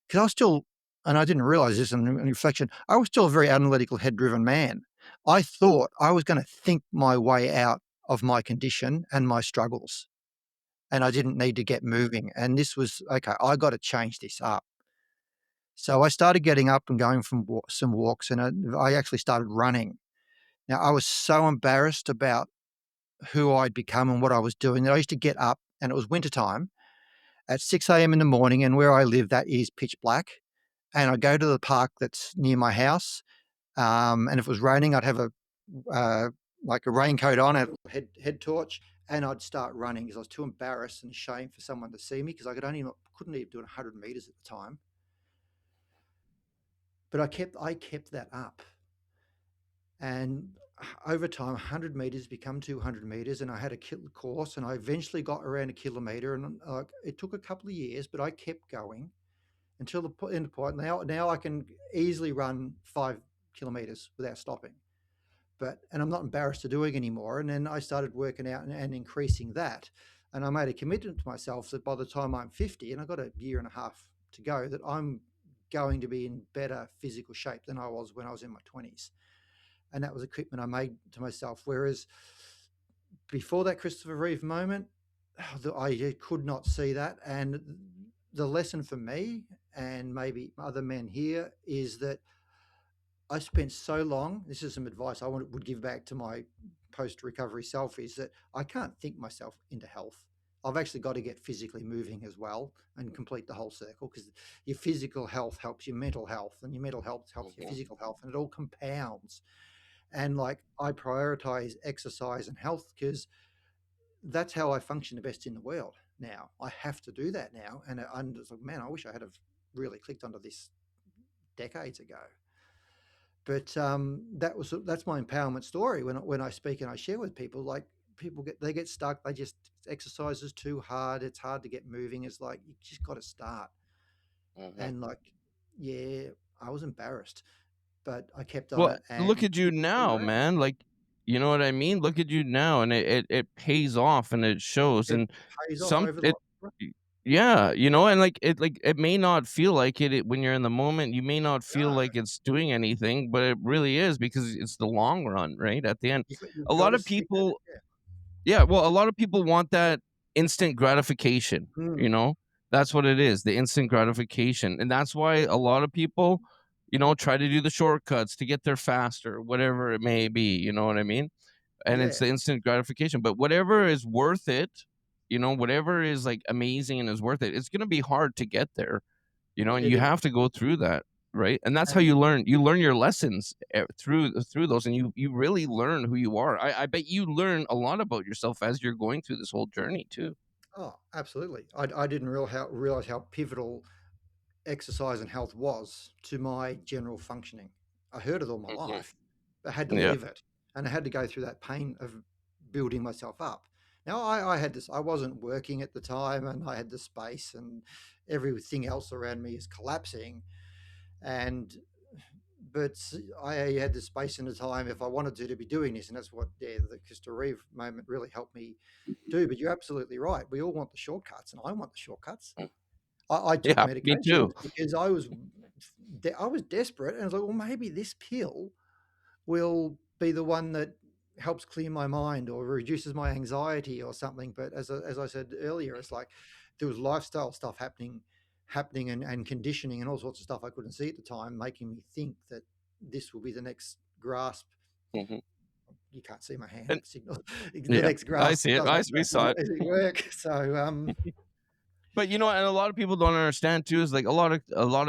Speaker 3: because I was still, and I didn't realize this in reflection, I was still a very analytical, head driven man. I thought I was going to think my way out of my condition and my struggles, and I didn't need to get moving. And this was okay, I got to change this up. So I started getting up and going from some walks, and I actually started running. Now, I was so embarrassed about who I'd become and what I was doing that I used to get up, and it was wintertime at 6 a.m. in the morning. And where I live, that is pitch black. And I'd go to the park that's near my house. And if it was raining, I'd have uh, like a raincoat on, a head torch, and I'd start running because I was too embarrassed and ashamed for someone to see me because I couldn't even do 100 meters at the time. But I kept that up. And over time, 100 meters become 200 meters, and I had a course, and I eventually got around a kilometer, and it took a couple of years, but I kept going until the end point. Now I can easily run 5 kilometers without stopping, and I'm not embarrassed to doing anymore. And then I started working out and increasing that, and I made a commitment to myself that by the time I'm 50, and I've got a year and a half to go, that I'm going to be in better physical shape than I was when I was in my 20s. And that was a commitment I made to myself. Whereas before that Christopher Reeve moment, I could not see that. And the lesson for me, and maybe other men here, is that I spent so long. This is some advice I would give back to my post-recovery self, is that I can't think myself into health. I've actually got to get physically moving as well and complete the whole circle, because your physical health helps your mental health, and your mental health helps your
Speaker 2: Mhm.
Speaker 3: physical health, and it all compounds. And like, I prioritize exercise and health because that's how I function the best in the world now. I have to do that now. And I'm just like, man, I wish I had have really clicked onto this decades ago. But that's my empowerment story. When I speak and I share with people, like, they get stuck. They just, exercise is too hard. It's hard to get moving. It's like, you just got to start.
Speaker 2: Mhm.
Speaker 3: And like, yeah, I was embarrassed, but I kept on
Speaker 2: Well,
Speaker 3: it, and
Speaker 2: look at you
Speaker 3: it's turned
Speaker 2: now,
Speaker 3: around.
Speaker 2: man. Like, you know what I mean? Look at you now, and it pays off and it shows.
Speaker 3: It
Speaker 2: And
Speaker 3: pays off
Speaker 2: some
Speaker 3: over the
Speaker 2: it, yeah, and like it may not feel like when you're in the moment. You may not feel
Speaker 3: no.
Speaker 2: like it's doing anything, but it really is, because it's the long run, right? At the end,
Speaker 3: You've
Speaker 2: a
Speaker 3: got
Speaker 2: lot
Speaker 3: to
Speaker 2: of
Speaker 3: stick at it.
Speaker 2: people, yeah, well, a lot of people want that instant gratification,
Speaker 3: Yeah.
Speaker 2: you know? That's what it is, the instant gratification. And that's why a lot of people, try to do the shortcuts to get there faster, whatever it may be, you know what I mean? And it's
Speaker 3: Yeah.
Speaker 2: the instant gratification. But whatever is worth it, whatever is like amazing and is worth it, it's gonna be hard to get there, and
Speaker 3: It
Speaker 2: you
Speaker 3: is.
Speaker 2: have to go through that, right? And that's how
Speaker 3: And
Speaker 2: you learn. You learn your lessons through those, and you really learn who you are. I bet you learn a lot about yourself as you're going through this whole journey too.
Speaker 3: oh, absolutely. I didn't realize how pivotal exercise and health was to my general functioning. I heard it all my
Speaker 2: Mhm.
Speaker 3: life. I had to
Speaker 2: Yeah.
Speaker 3: live it. and I had to go through that pain of building myself up. Now I had this. I wasn't working at the time, and I had the space, and everything else around me is collapsing. And but I had the space and the time if I wanted to be doing this, and that's what the Crystal Reeve moment really helped me do. But you're absolutely right. We all want the shortcuts, and I want the shortcuts.
Speaker 2: Mm.
Speaker 3: I took
Speaker 2: Yeah, me
Speaker 3: medications
Speaker 2: too.
Speaker 3: because I was desperate, and I was like, well, maybe this pill will be the one that helps clear my mind or reduces my anxiety or something. But as I said earlier, it's like there was lifestyle stuff happening and conditioning and all sorts of stuff I couldn't see at the time, making me think that this will be the next grasp.
Speaker 2: Hmm.
Speaker 3: You can't see my hand
Speaker 2: And
Speaker 3: signal. The
Speaker 2: yeah,
Speaker 3: next
Speaker 2: I
Speaker 3: grasp
Speaker 2: see it. We saw it.
Speaker 3: does it work? So
Speaker 2: But you know, and a lot of people don't understand too is like a lot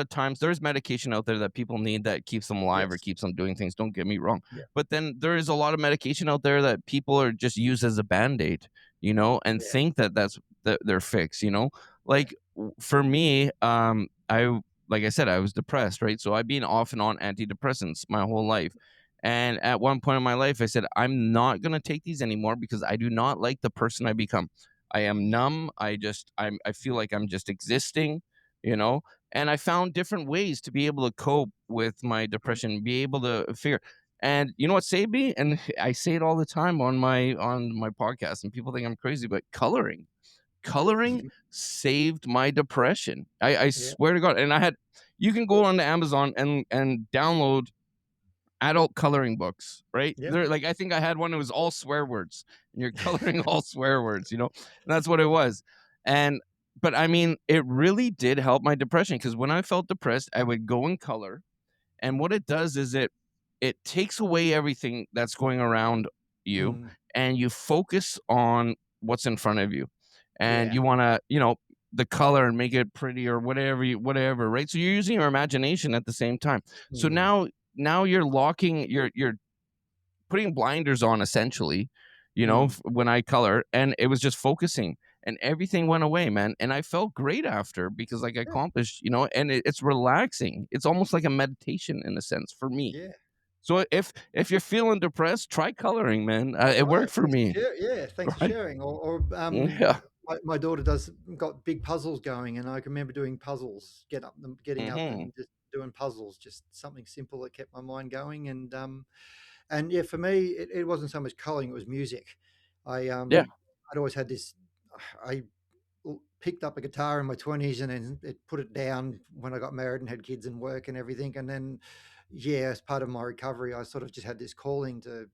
Speaker 2: of times there's medication out there that people need that keeps them alive or
Speaker 3: yes,
Speaker 2: keeps them doing things. Don't get me wrong.
Speaker 3: yeah,
Speaker 2: But then there is a lot of medication out there that people are just use as a band-aid, you know, and
Speaker 3: yeah,
Speaker 2: think that that's their fix, you know?
Speaker 3: yeah,
Speaker 2: Like for me, I like I said, I was depressed, right? So I've been off and on antidepressants my whole life. And at one point in my life, I said, I'm not gonna take these anymore because I do not like the person I become. I am numb. I feel like I'm just existing, you know. And I found different ways to be able to cope with my
Speaker 3: mm,
Speaker 2: depression, be able to figure. And you know what saved me? And I say it all the time on my podcast, and people think I'm crazy, but coloring, coloring saved my depression. I
Speaker 3: yeah,
Speaker 2: swear to God. And I had, you can go on to Amazon and download adult coloring books, right?
Speaker 3: yeah,
Speaker 2: They're like, I think I had one that was all swear words, and you're coloring all swear words, you know, and that's what it was. And, but I mean, it really did help my depression because when I felt depressed, I would go and color. And what it does is it takes away everything that's going around you
Speaker 3: mm,
Speaker 2: and you focus on what's in front of you. And
Speaker 3: yeah,
Speaker 2: you want to, you know, the color and make it pretty or whatever, right? So you're using your imagination at the same time. So
Speaker 3: mm,
Speaker 2: now you're locking you're putting blinders on essentially, you know,
Speaker 3: mm,
Speaker 2: when I color, and it was just focusing and everything went away, man. And I felt great after because like I
Speaker 3: yeah,
Speaker 2: accomplished, you know, and it's relaxing. It's almost like a meditation in a sense for me.
Speaker 3: yeah.
Speaker 2: So if you're feeling depressed, try coloring, man. It
Speaker 3: Right,
Speaker 2: worked for me,
Speaker 3: yeah, thanks for
Speaker 2: right?
Speaker 3: sharing.
Speaker 2: Yeah.
Speaker 3: My daughter does got big puzzles going, and I can remember doing puzzles, getting up
Speaker 2: Hmm.
Speaker 3: and just doing puzzles, just something simple that kept my mind going. And yeah, for me, it wasn't so much coloring; it was music.
Speaker 2: Yeah.
Speaker 3: I'd always had this. I picked up a guitar in my 20s and then it put it down when I got married and had kids and work and everything. And then, yeah, as part of my recovery, I sort of just had this calling to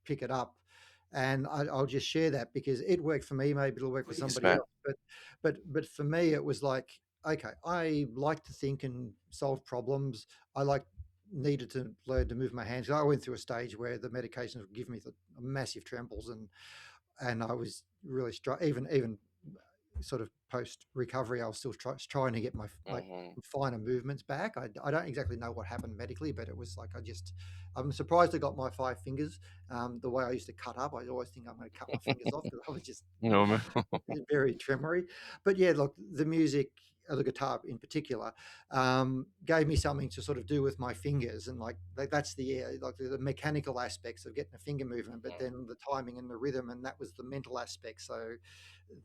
Speaker 3: pick it up. And I'll just share that because it worked for me. Maybe it'll work for
Speaker 2: Please,
Speaker 3: somebody
Speaker 2: man.
Speaker 3: else. But for me, it was like, okay, I like to think and solve problems. I needed to learn to move my hands. I went through a stage where the medications would give me the massive trembles and I was really even sort of post recovery, I was still trying to get my like
Speaker 2: Hmm.
Speaker 3: finer movements back. I don't exactly know what happened medically, but it was like I'm surprised I got my five fingers. The way I used to cut up, I always think I'm going to cut my fingers off because I was just
Speaker 2: You know, man.
Speaker 3: very tremory. But yeah, look, the music, the guitar in particular, gave me something to sort of do with my fingers, and like that's like the mechanical aspects of getting a finger movement, but then the timing and the rhythm, and that was the mental aspect. So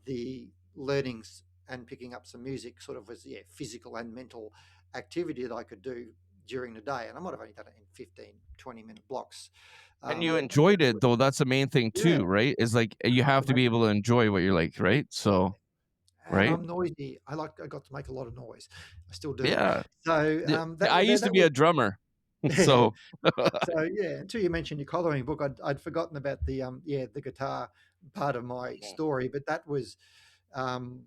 Speaker 3: the learnings and picking up some music sort of was physical and mental activity that I could do during the day, and I might have only done it in 15-20 minute blocks.
Speaker 2: And you
Speaker 3: But
Speaker 2: enjoyed it though. That's the main thing
Speaker 3: yeah,
Speaker 2: too, right? Is like you have to be able to enjoy what you're like, right? So,
Speaker 3: and
Speaker 2: right?
Speaker 3: I'm noisy. I got to make a lot of noise. I still do.
Speaker 2: Yeah.
Speaker 3: So
Speaker 2: Yeah, I used to
Speaker 3: that
Speaker 2: be
Speaker 3: was
Speaker 2: a drummer,
Speaker 3: yeah.
Speaker 2: so
Speaker 3: So yeah. Until you mentioned your coloring book, I'd forgotten about the guitar part of my
Speaker 2: Mhm,
Speaker 3: story. But that was um,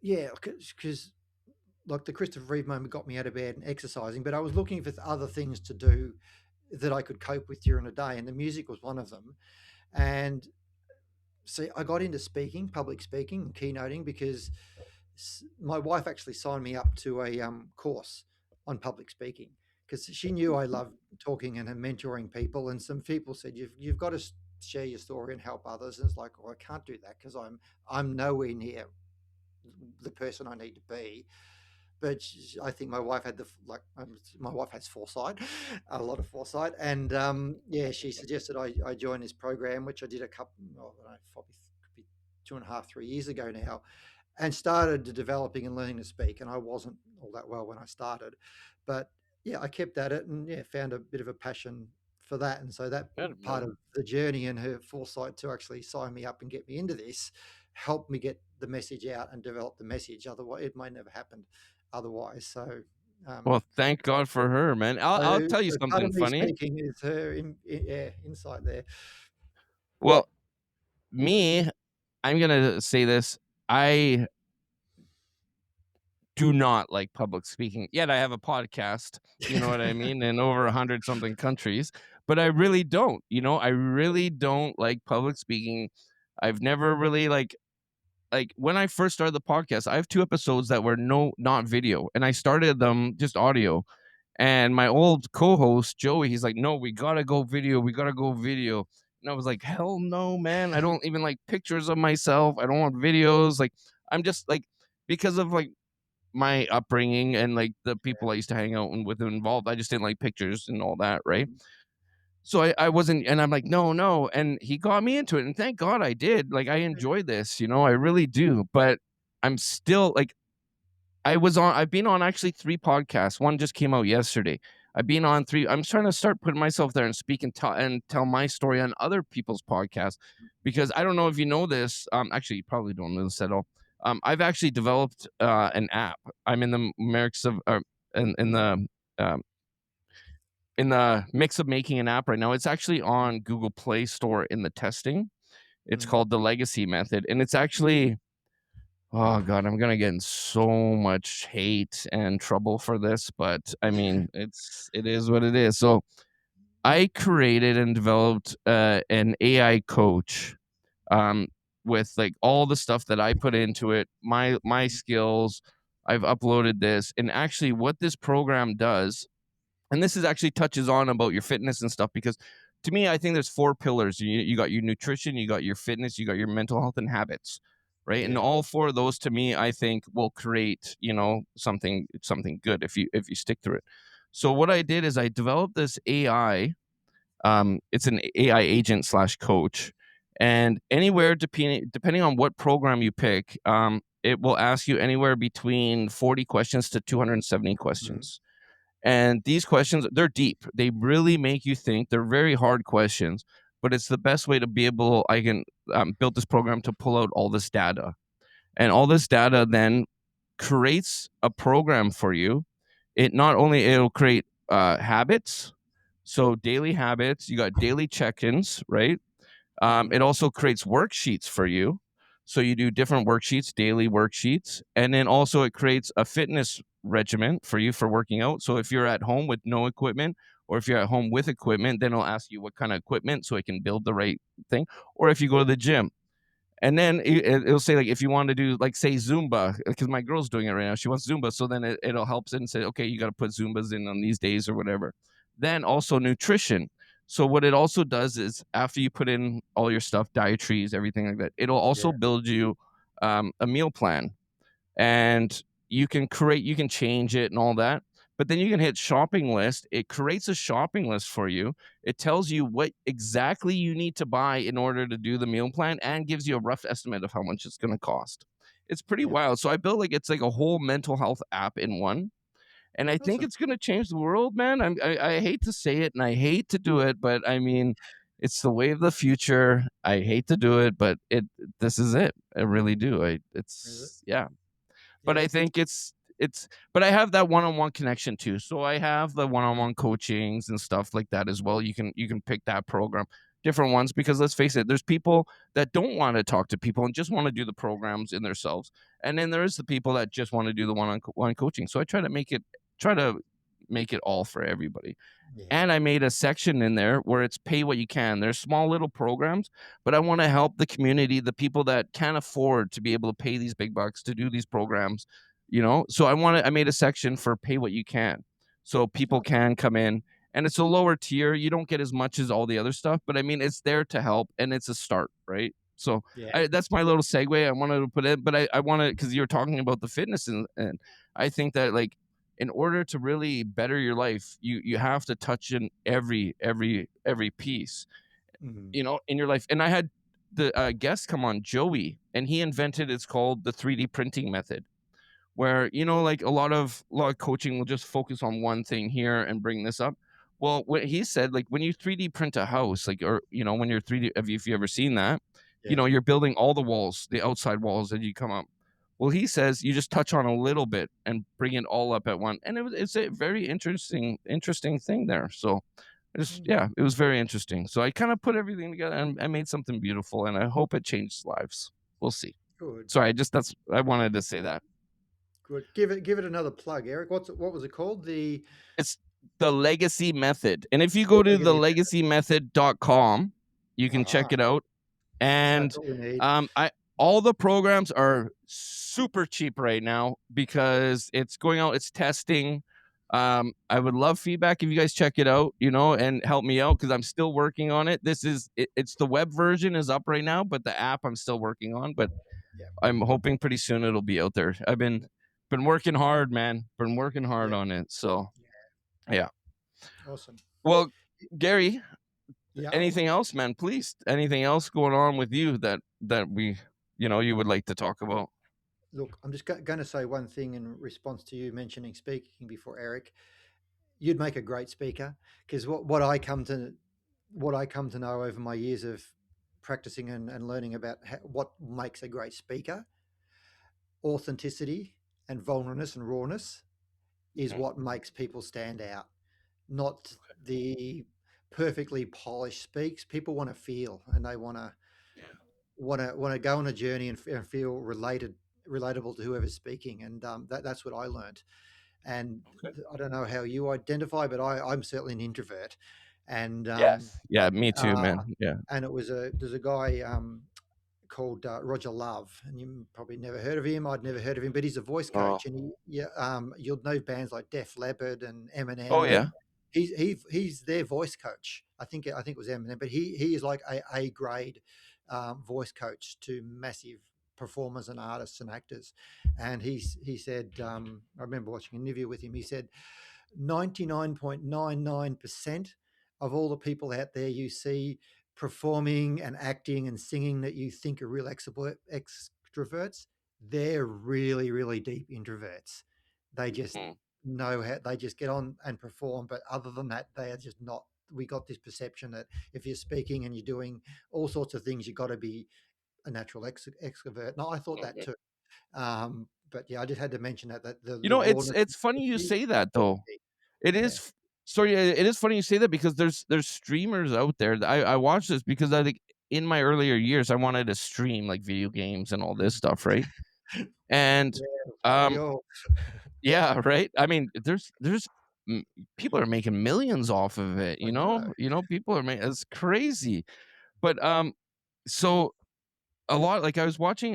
Speaker 3: yeah, because like the Christopher Reeve moment got me out of bed and exercising. But I was looking for other things to do that I could cope with during the day, and the music was one of them. And see, I got into speaking, public speaking, and keynoting because my wife actually signed me up to a course on public speaking because she knew I loved talking and mentoring people. And some people said, "You've got to share your story and help others." And it's like, "Well, I can't do that because I'm nowhere near the person I need to be." but I think my wife had my wife has foresight, a lot of foresight, and yeah, she suggested I join this program, which I did a couple, oh, I don't know, probably could be 2.5, 3 years ago now, and started developing and learning to speak. And I wasn't all that well when I started, but yeah, I kept at it and yeah, found a bit of a passion for that. And so that
Speaker 2: Good,
Speaker 3: part
Speaker 2: man.
Speaker 3: of the journey and her foresight to actually sign me up and get me into this helped me get the message out and develop the message. Otherwise, it might never happen otherwise. So,
Speaker 2: Well,
Speaker 3: um,
Speaker 2: thank God for her, man. I'll tell you
Speaker 3: so part
Speaker 2: something
Speaker 3: of me
Speaker 2: funny.
Speaker 3: speaking is her yeah, insight there.
Speaker 2: Well, me, I'm gonna say this. I do not like public speaking. Yet I have a podcast, you know what I mean, in over 100 something countries, but I really don't, I really don't like public speaking. I've never really like when I first started the podcast, I have 2 episodes that were not video, and I started them just audio. And my old co-host, Joey, he's like, "No, we gotta go video. We gotta go video." And I was like, "Hell no, man. I don't even like pictures of myself. I don't want videos." Like, I'm just like, because of like my upbringing and like the people I used to hang out with involved, I just didn't like pictures and all that, right?
Speaker 3: Mhm.
Speaker 2: So I wasn't, and I'm like, no, no. And he got me into it. And thank God I did. Like, I enjoy this, I really do. But I'm still like, I've been on actually 3 podcasts. One just came out yesterday. I've been on 3. I'm trying to start putting myself there and speak and tell my story on other people's podcasts, because I don't know if you know this. Actually, you probably don't know this at all. I've actually developed an app. I'm in the mix of in the um, in the mix of making an app right now. It's actually on Google Play Store in the testing. It's
Speaker 3: Mm.
Speaker 2: called the Legacy Method, and it's actually, oh god, I'm gonna get in so much hate and trouble for this, but I mean, it is what it is. So I created and developed an AI coach, um, with like all the stuff that I put into it, my skills. I've uploaded this, and actually, what this program does, and this is actually touches on about your fitness and stuff, because to me, I think there's 4 pillars. You got your nutrition, you got your fitness, you got your mental health and habits, right? And
Speaker 3: Yeah.
Speaker 2: all 4 of those to me, I think will create, something good if you stick through it. So what I did is I developed this AI. It's an AI agent slash coach, and anywhere depending on what program you pick, it will ask you anywhere between 40 questions to 270
Speaker 3: Mhm.
Speaker 2: questions. And these questions, they're deep. They really make you think. They're very hard questions, but it's the best way to be able. I can build this program to pull out all this data, and all this data then creates a program for you. It'll create habits, so daily habits. You got daily check-ins, right?
Speaker 3: Mhm.
Speaker 2: It also creates worksheets for you. So you do different worksheets, daily worksheets. And then also it creates a fitness regimen for you for working out. So if you're at home with no equipment, or if you're at home with equipment, then it'll ask you what kind of equipment so it can build the right thing. Or if you go to the gym, and then it'll say, like, if you want to do, like, say, Zumba, because my girl's doing it right now. She wants Zumba. So then it'll help and say, okay, you got to put Zumbas in on these days or whatever. Then also nutrition. So what it also does is after you put in all your stuff, dietaries, everything like that, it'll
Speaker 3: Yeah.
Speaker 2: also build you a meal plan, and you can change it and all that. But then you can hit shopping list. It creates a shopping list for you. It tells you what exactly you need to buy in order to do the meal plan, and gives you a rough estimate of how much it's going to cost. It's pretty
Speaker 3: Yeah.
Speaker 2: wild. So I built, like, it's like a whole mental health app in one, and I think
Speaker 3: Awesome.
Speaker 2: it's going to change the world, man. I hate to say it and I hate to do it, but I mean, it's the way of the future. I hate to do it, but this is it. I really do.
Speaker 3: Is it?
Speaker 2: It's yeah. But
Speaker 3: Yeah.
Speaker 2: I think it's but I have that one-on-one connection too. So I have the one-on-one coachings and stuff like that as well. You can pick that program, different ones, because let's face it, there's people that don't want to talk to people and just want to do the programs in themselves. And then there is the people that just want to do the one-on-one coaching. So I try to make it all for everybody.
Speaker 3: Yeah.
Speaker 2: And I made a section in there where it's pay what you can. There's small little programs, but I want to help the community, the people that can't afford to be able to pay these big bucks to do these programs, So I made a section for pay what you can. So people
Speaker 3: Awesome.
Speaker 2: can come in, and it's a lower tier. You don't get as much as all the other stuff, but I mean, it's there to help and it's a start, right? So
Speaker 3: Yeah.
Speaker 2: that's my little segue I wanted to put in, but I want to, because you're talking about the fitness, and I think that like in order to really better your life, you have to touch in every piece,
Speaker 3: Mhm.
Speaker 2: in your life. And I had the guest come on, Joey, and he invented, it's called the 3D printing method, where like a lot of coaching will just focus on one thing here and bring this up. Well, what he said, like when you 3D print a house, like, or when you're 3D, if you ever seen that,
Speaker 3: Yeah.
Speaker 2: you're building all the walls, the outside walls, that you come up. Well, he says you just touch on a little bit and bring it all up at one, and it's a very interesting thing there. So
Speaker 3: Mm.
Speaker 2: yeah, it was very interesting. So I kind of put everything together and I made something beautiful, and I hope it changes lives. We'll see.
Speaker 3: Good.
Speaker 2: Sorry, I wanted to say that.
Speaker 3: Good. Give it another plug, Eric. What was it called? The
Speaker 2: It's the Legacy Method, and if you go to
Speaker 3: Legacy.
Speaker 2: thelegacymethod.com, you can check
Speaker 3: Ah,
Speaker 2: it out.
Speaker 3: that's
Speaker 2: And
Speaker 3: what we need.
Speaker 2: I all the programs are super cheap right now because it's going out, it's testing. I would love feedback if you guys check it out, and help me out, because I'm still working on it. It's the web version is up right now, but the app I'm still working on. But
Speaker 3: Yeah.
Speaker 2: I'm hoping pretty soon it'll be out there. I've been working hard, man. Been working hard
Speaker 3: Yeah.
Speaker 2: on it. So
Speaker 3: Yeah.
Speaker 2: yeah.
Speaker 3: Awesome.
Speaker 2: Well, Gary,
Speaker 3: Yeah.
Speaker 2: anything else, man? Please, anything else going on with you that we, you would like to talk about?
Speaker 3: Look, I'm just going to say one thing in response to you mentioning speaking before, Eric. You'd make a great speaker, because what I come to know over my years of practicing and learning about what makes a great speaker, authenticity and vulnerableness and rawness is
Speaker 2: Mhm.
Speaker 3: what makes people stand out, not the perfectly polished speaks. People want to feel, and they
Speaker 2: Yeah.
Speaker 3: want to go on a journey and feel relatable to whoever's speaking, and that's what I learned. And
Speaker 2: Okay.
Speaker 3: I don't know how you identify, but I'm certainly an introvert, and
Speaker 2: Yes. Yeah, me too,
Speaker 3: uh,
Speaker 2: man. Yeah.
Speaker 3: and there's a guy called Roger Love, and you probably never heard of him. I'd never heard of him, but he's a voice
Speaker 2: Oh.
Speaker 3: coach, and you'll know bands like Def Leppard and
Speaker 2: Oh
Speaker 3: Eminem, and
Speaker 2: yeah.
Speaker 3: he's their voice coach. I think it was Eminem, but he is like a grade voice coach to massive performers and artists and actors. And he said, I remember watching an interview with him. He said 99.99% of all the people out there you see performing and acting and singing that you think are real extroverts, they're really, really deep introverts. They just
Speaker 2: Mhm.
Speaker 3: know how, they just get on and perform. But other than that, they are just not. We got this perception that if you're speaking and you're doing all sorts of things, you got to be a natural extrovert. No, I thought that
Speaker 2: Okay.
Speaker 3: too. But yeah, I just had to mention that the
Speaker 2: It's
Speaker 3: rawness,
Speaker 2: it's funny you
Speaker 3: is
Speaker 2: say that though. It
Speaker 3: yeah.
Speaker 2: is sorry, it is funny you say that, because there's streamers out there. I watch this because I think in my earlier years I wanted to stream like video games and all this stuff, right? And
Speaker 3: Yeah, we
Speaker 2: um
Speaker 3: all.
Speaker 2: yeah, right? I mean, there's m people are making millions off of it,
Speaker 3: I know.
Speaker 2: People are making, it's crazy. But, so a lot, like, I was watching,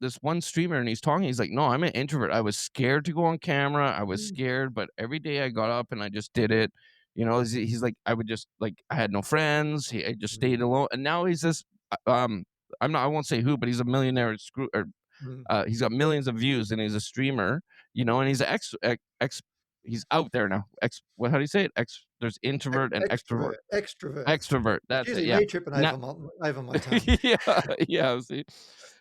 Speaker 2: this one streamer, and he's talking, he's like, "No, I'm an introvert. I was scared to go on camera. I was
Speaker 3: Mm,
Speaker 2: scared, but every day I got up and I just did it." He's like, "I would just like, I had no friends. I just stayed
Speaker 3: mm,
Speaker 2: alone." And now he's this, I won't say who, but he's a millionaire screw or
Speaker 3: mm.
Speaker 2: he's got millions of views, and he's a streamer, and he's a he's out there now. How do you say it? There's introvert and extrovert.
Speaker 3: Extrovert.
Speaker 2: Extrovert.
Speaker 3: It's
Speaker 2: That's it.
Speaker 3: usually
Speaker 2: Yeah.
Speaker 3: me tripping
Speaker 2: Now,
Speaker 3: over my tongue.
Speaker 2: yeah, yeah. See,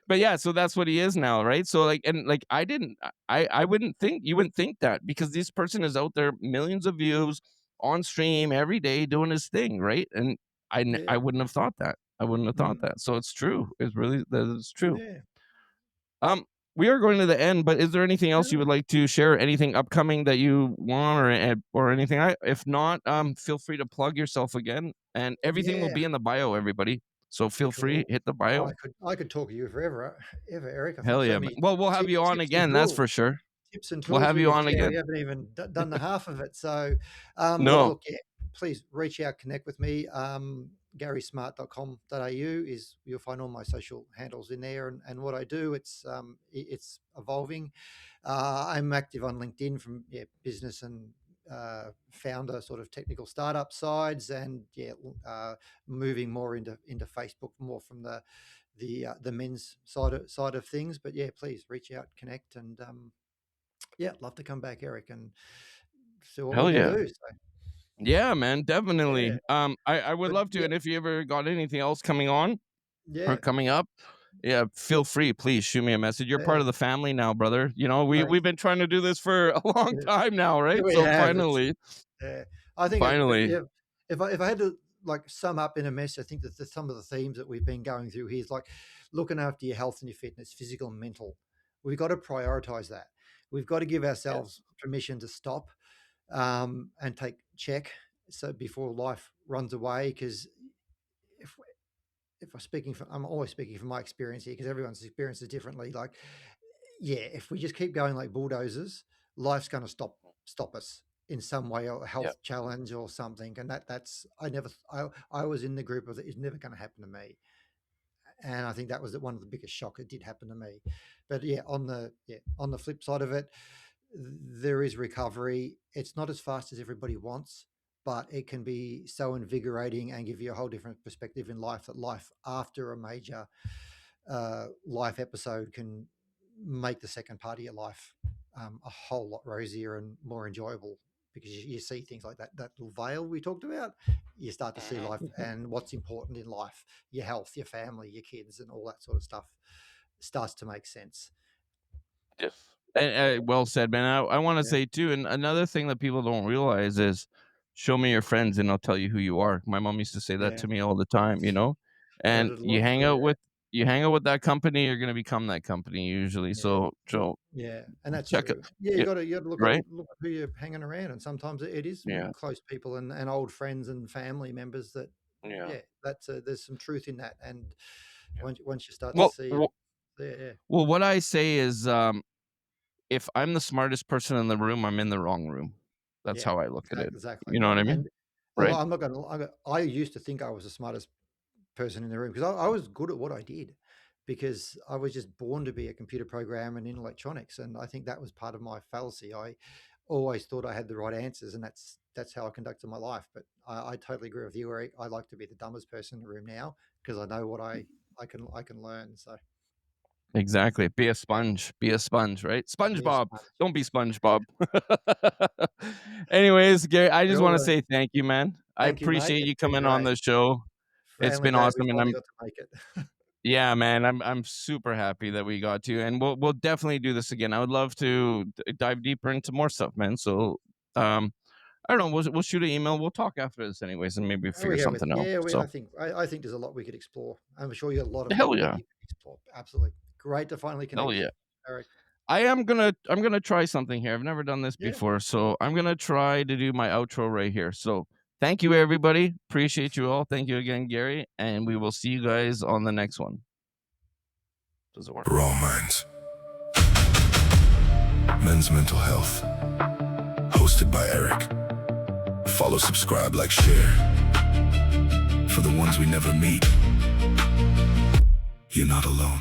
Speaker 2: but yeah, so that's what he is now, right? So like, and like, I you wouldn't think that, because this person is out there, millions of views on stream every day doing his thing, right? And
Speaker 3: Yeah.
Speaker 2: I wouldn't have thought that. I wouldn't have thought
Speaker 3: Mm.
Speaker 2: that. So it's true. It's really that is true.
Speaker 3: Yeah.
Speaker 2: Um, we are going to the end, but is there anything else you
Speaker 3: Yeah.
Speaker 2: would like to share? Anything upcoming that you want, or anything? If not, feel free to plug yourself again, and everything will
Speaker 3: Yeah.
Speaker 2: be in the bio, everybody. So feel free,
Speaker 3: Cool.
Speaker 2: hit the bio.
Speaker 3: I could talk to you forever, ever, Eric. I think
Speaker 2: Hell
Speaker 3: so
Speaker 2: yeah, man.
Speaker 3: many
Speaker 2: Well, we'll have you on
Speaker 3: tips and
Speaker 2: again. That's
Speaker 3: tools.
Speaker 2: for sure.
Speaker 3: Tips and
Speaker 2: We'll
Speaker 3: tools
Speaker 2: have
Speaker 3: we
Speaker 2: you
Speaker 3: can
Speaker 2: on
Speaker 3: share. We
Speaker 2: again.
Speaker 3: haven't even done the half of it. So, but
Speaker 2: No.
Speaker 3: look, yeah, please reach out, connect with me. GarySmart.com.au is, you'll find all my social handles in there, and what I do. It's evolving. I'm active on LinkedIn from, business and founder sort of technical startup sides, and moving more into Facebook, more from the men's side of things. But yeah, please reach out, connect, and yeah, love to come back, Eric, and see what we
Speaker 2: Hell
Speaker 3: can
Speaker 2: yeah.
Speaker 3: do. So
Speaker 2: Yeah, man,
Speaker 3: yeah,
Speaker 2: definitely. I would
Speaker 3: but
Speaker 2: love to,
Speaker 3: yeah,
Speaker 2: and if you ever got anything else coming on or
Speaker 3: yeah,
Speaker 2: coming up, yeah, feel free. Please shoot me a message. You're part
Speaker 3: yeah,
Speaker 2: of the family now, brother. You know, we've
Speaker 3: thanks.
Speaker 2: been trying to do this for a long
Speaker 3: Yeah,
Speaker 2: time now,
Speaker 3: yeah,
Speaker 2: right?
Speaker 3: we
Speaker 2: So
Speaker 3: have. It's
Speaker 2: finally,
Speaker 3: yeah. I think
Speaker 2: finally,
Speaker 3: if I had to like sum up in a mess, I think that some of the themes that we've been going through here is like looking after your health and your fitness, physical and mental. We've got to prioritize that. We've got to give ourselves
Speaker 2: yes,
Speaker 3: permission to stop and take check so before life runs away. Because if if I'm speaking from, I'm always speaking from my experience here because everyone's experience is differently. Like, yeah, if we just keep going like bulldozers, life's going to stop us in some way, or a
Speaker 2: yeah,
Speaker 3: health challenge or something. And that's I was in the group of it's never going to happen to me, and I think that was one of the biggest shock that did happen to me. But yeah, on the flip side of it, there is recovery. It's not as fast as everybody wants, but it can be so invigorating and give you a whole different perspective in life. That life after a major life episode can make the second part of your life a whole lot rosier and more enjoyable because you see things like that little veil we talked about. You start to see life
Speaker 2: mhm,
Speaker 3: and what's important in life, your health, your family, your kids, and all that sort of stuff starts to make sense.
Speaker 2: yes. And well said, man. I want to
Speaker 3: Yeah,
Speaker 2: say too, and another thing that people don't realize is, show me your friends, and I'll tell you who you are. My mom used to say that
Speaker 3: yeah,
Speaker 2: to me all the time, you know.
Speaker 3: heard
Speaker 2: And
Speaker 3: it a lot too.
Speaker 2: you hang out with that company, you're gonna become that company usually.
Speaker 3: Yeah, yeah,
Speaker 2: So
Speaker 3: yeah, and that's
Speaker 2: check it.
Speaker 3: true. Yeah,
Speaker 2: Yeah,
Speaker 3: you got to
Speaker 2: right.
Speaker 3: look at who you're hanging around, and sometimes it is
Speaker 2: Yeah,
Speaker 3: close people and old friends and family members that
Speaker 2: yeah,
Speaker 3: yeah, that's there's some truth in that. And
Speaker 2: yeah.
Speaker 3: once you start to
Speaker 2: Well,
Speaker 3: see it,
Speaker 2: well,
Speaker 3: yeah, yeah,
Speaker 2: well, what I say is, if I'm the smartest person in the room, I'm in the wrong room. That's
Speaker 3: yeah,
Speaker 2: how I look at it.
Speaker 3: exactly.
Speaker 2: You know what I mean?
Speaker 3: And although
Speaker 2: Right?
Speaker 3: I'm not gonna, I used to think I was the smartest person in the room because I was good at what I did because I was just born to be a computer programmer and in electronics, and I think that was part of my fallacy. I always thought I had the right answers, and that's how I conducted my life. But I totally agree with you, Eric. I like to be the dumbest person in the room now because I know what I can learn. So
Speaker 2: Exactly. Be a
Speaker 3: yeah,
Speaker 2: sponge. Be a sponge, right?
Speaker 3: be a
Speaker 2: SpongeBob.
Speaker 3: sponge.
Speaker 2: Don't be SpongeBob. Anyways, Gary, I
Speaker 3: We
Speaker 2: just
Speaker 3: all
Speaker 2: want to
Speaker 3: learn.
Speaker 2: say thank you, man. I
Speaker 3: Thank you, mate.
Speaker 2: appreciate
Speaker 3: It's
Speaker 2: you
Speaker 3: been
Speaker 2: coming on
Speaker 3: great.
Speaker 2: the show. It's
Speaker 3: Finally
Speaker 2: been
Speaker 3: glad we
Speaker 2: awesome, and
Speaker 3: finally got to make it.
Speaker 2: yeah, man, I'm super happy that we got to, and we'll definitely do this again. I would love to dive deeper into more stuff, man. So, I don't know. We'll shoot an email. We'll talk after this, anyways, and maybe
Speaker 3: Oh,
Speaker 2: figure
Speaker 3: we have it.
Speaker 2: something out.
Speaker 3: Yeah,
Speaker 2: So,
Speaker 3: I think there's a lot we could explore. I'm sure you got a lot of
Speaker 2: hell
Speaker 3: things that
Speaker 2: yeah,
Speaker 3: you could explore. Absolutely. Great to finally
Speaker 2: hell
Speaker 3: connect,
Speaker 2: yeah.
Speaker 3: Eric.
Speaker 2: I'm gonna try something here. I've never done this
Speaker 3: Yeah.
Speaker 2: before, so I'm gonna try to do my outro right here. So thank you everybody. Appreciate you all. Thank you again, Gary, and we will see you guys on the next one. Does it work?
Speaker 1: Raw Minds. Men's Mental Health. Hosted by Eric. Follow, subscribe, like, share. For the ones we never meet, you're not alone.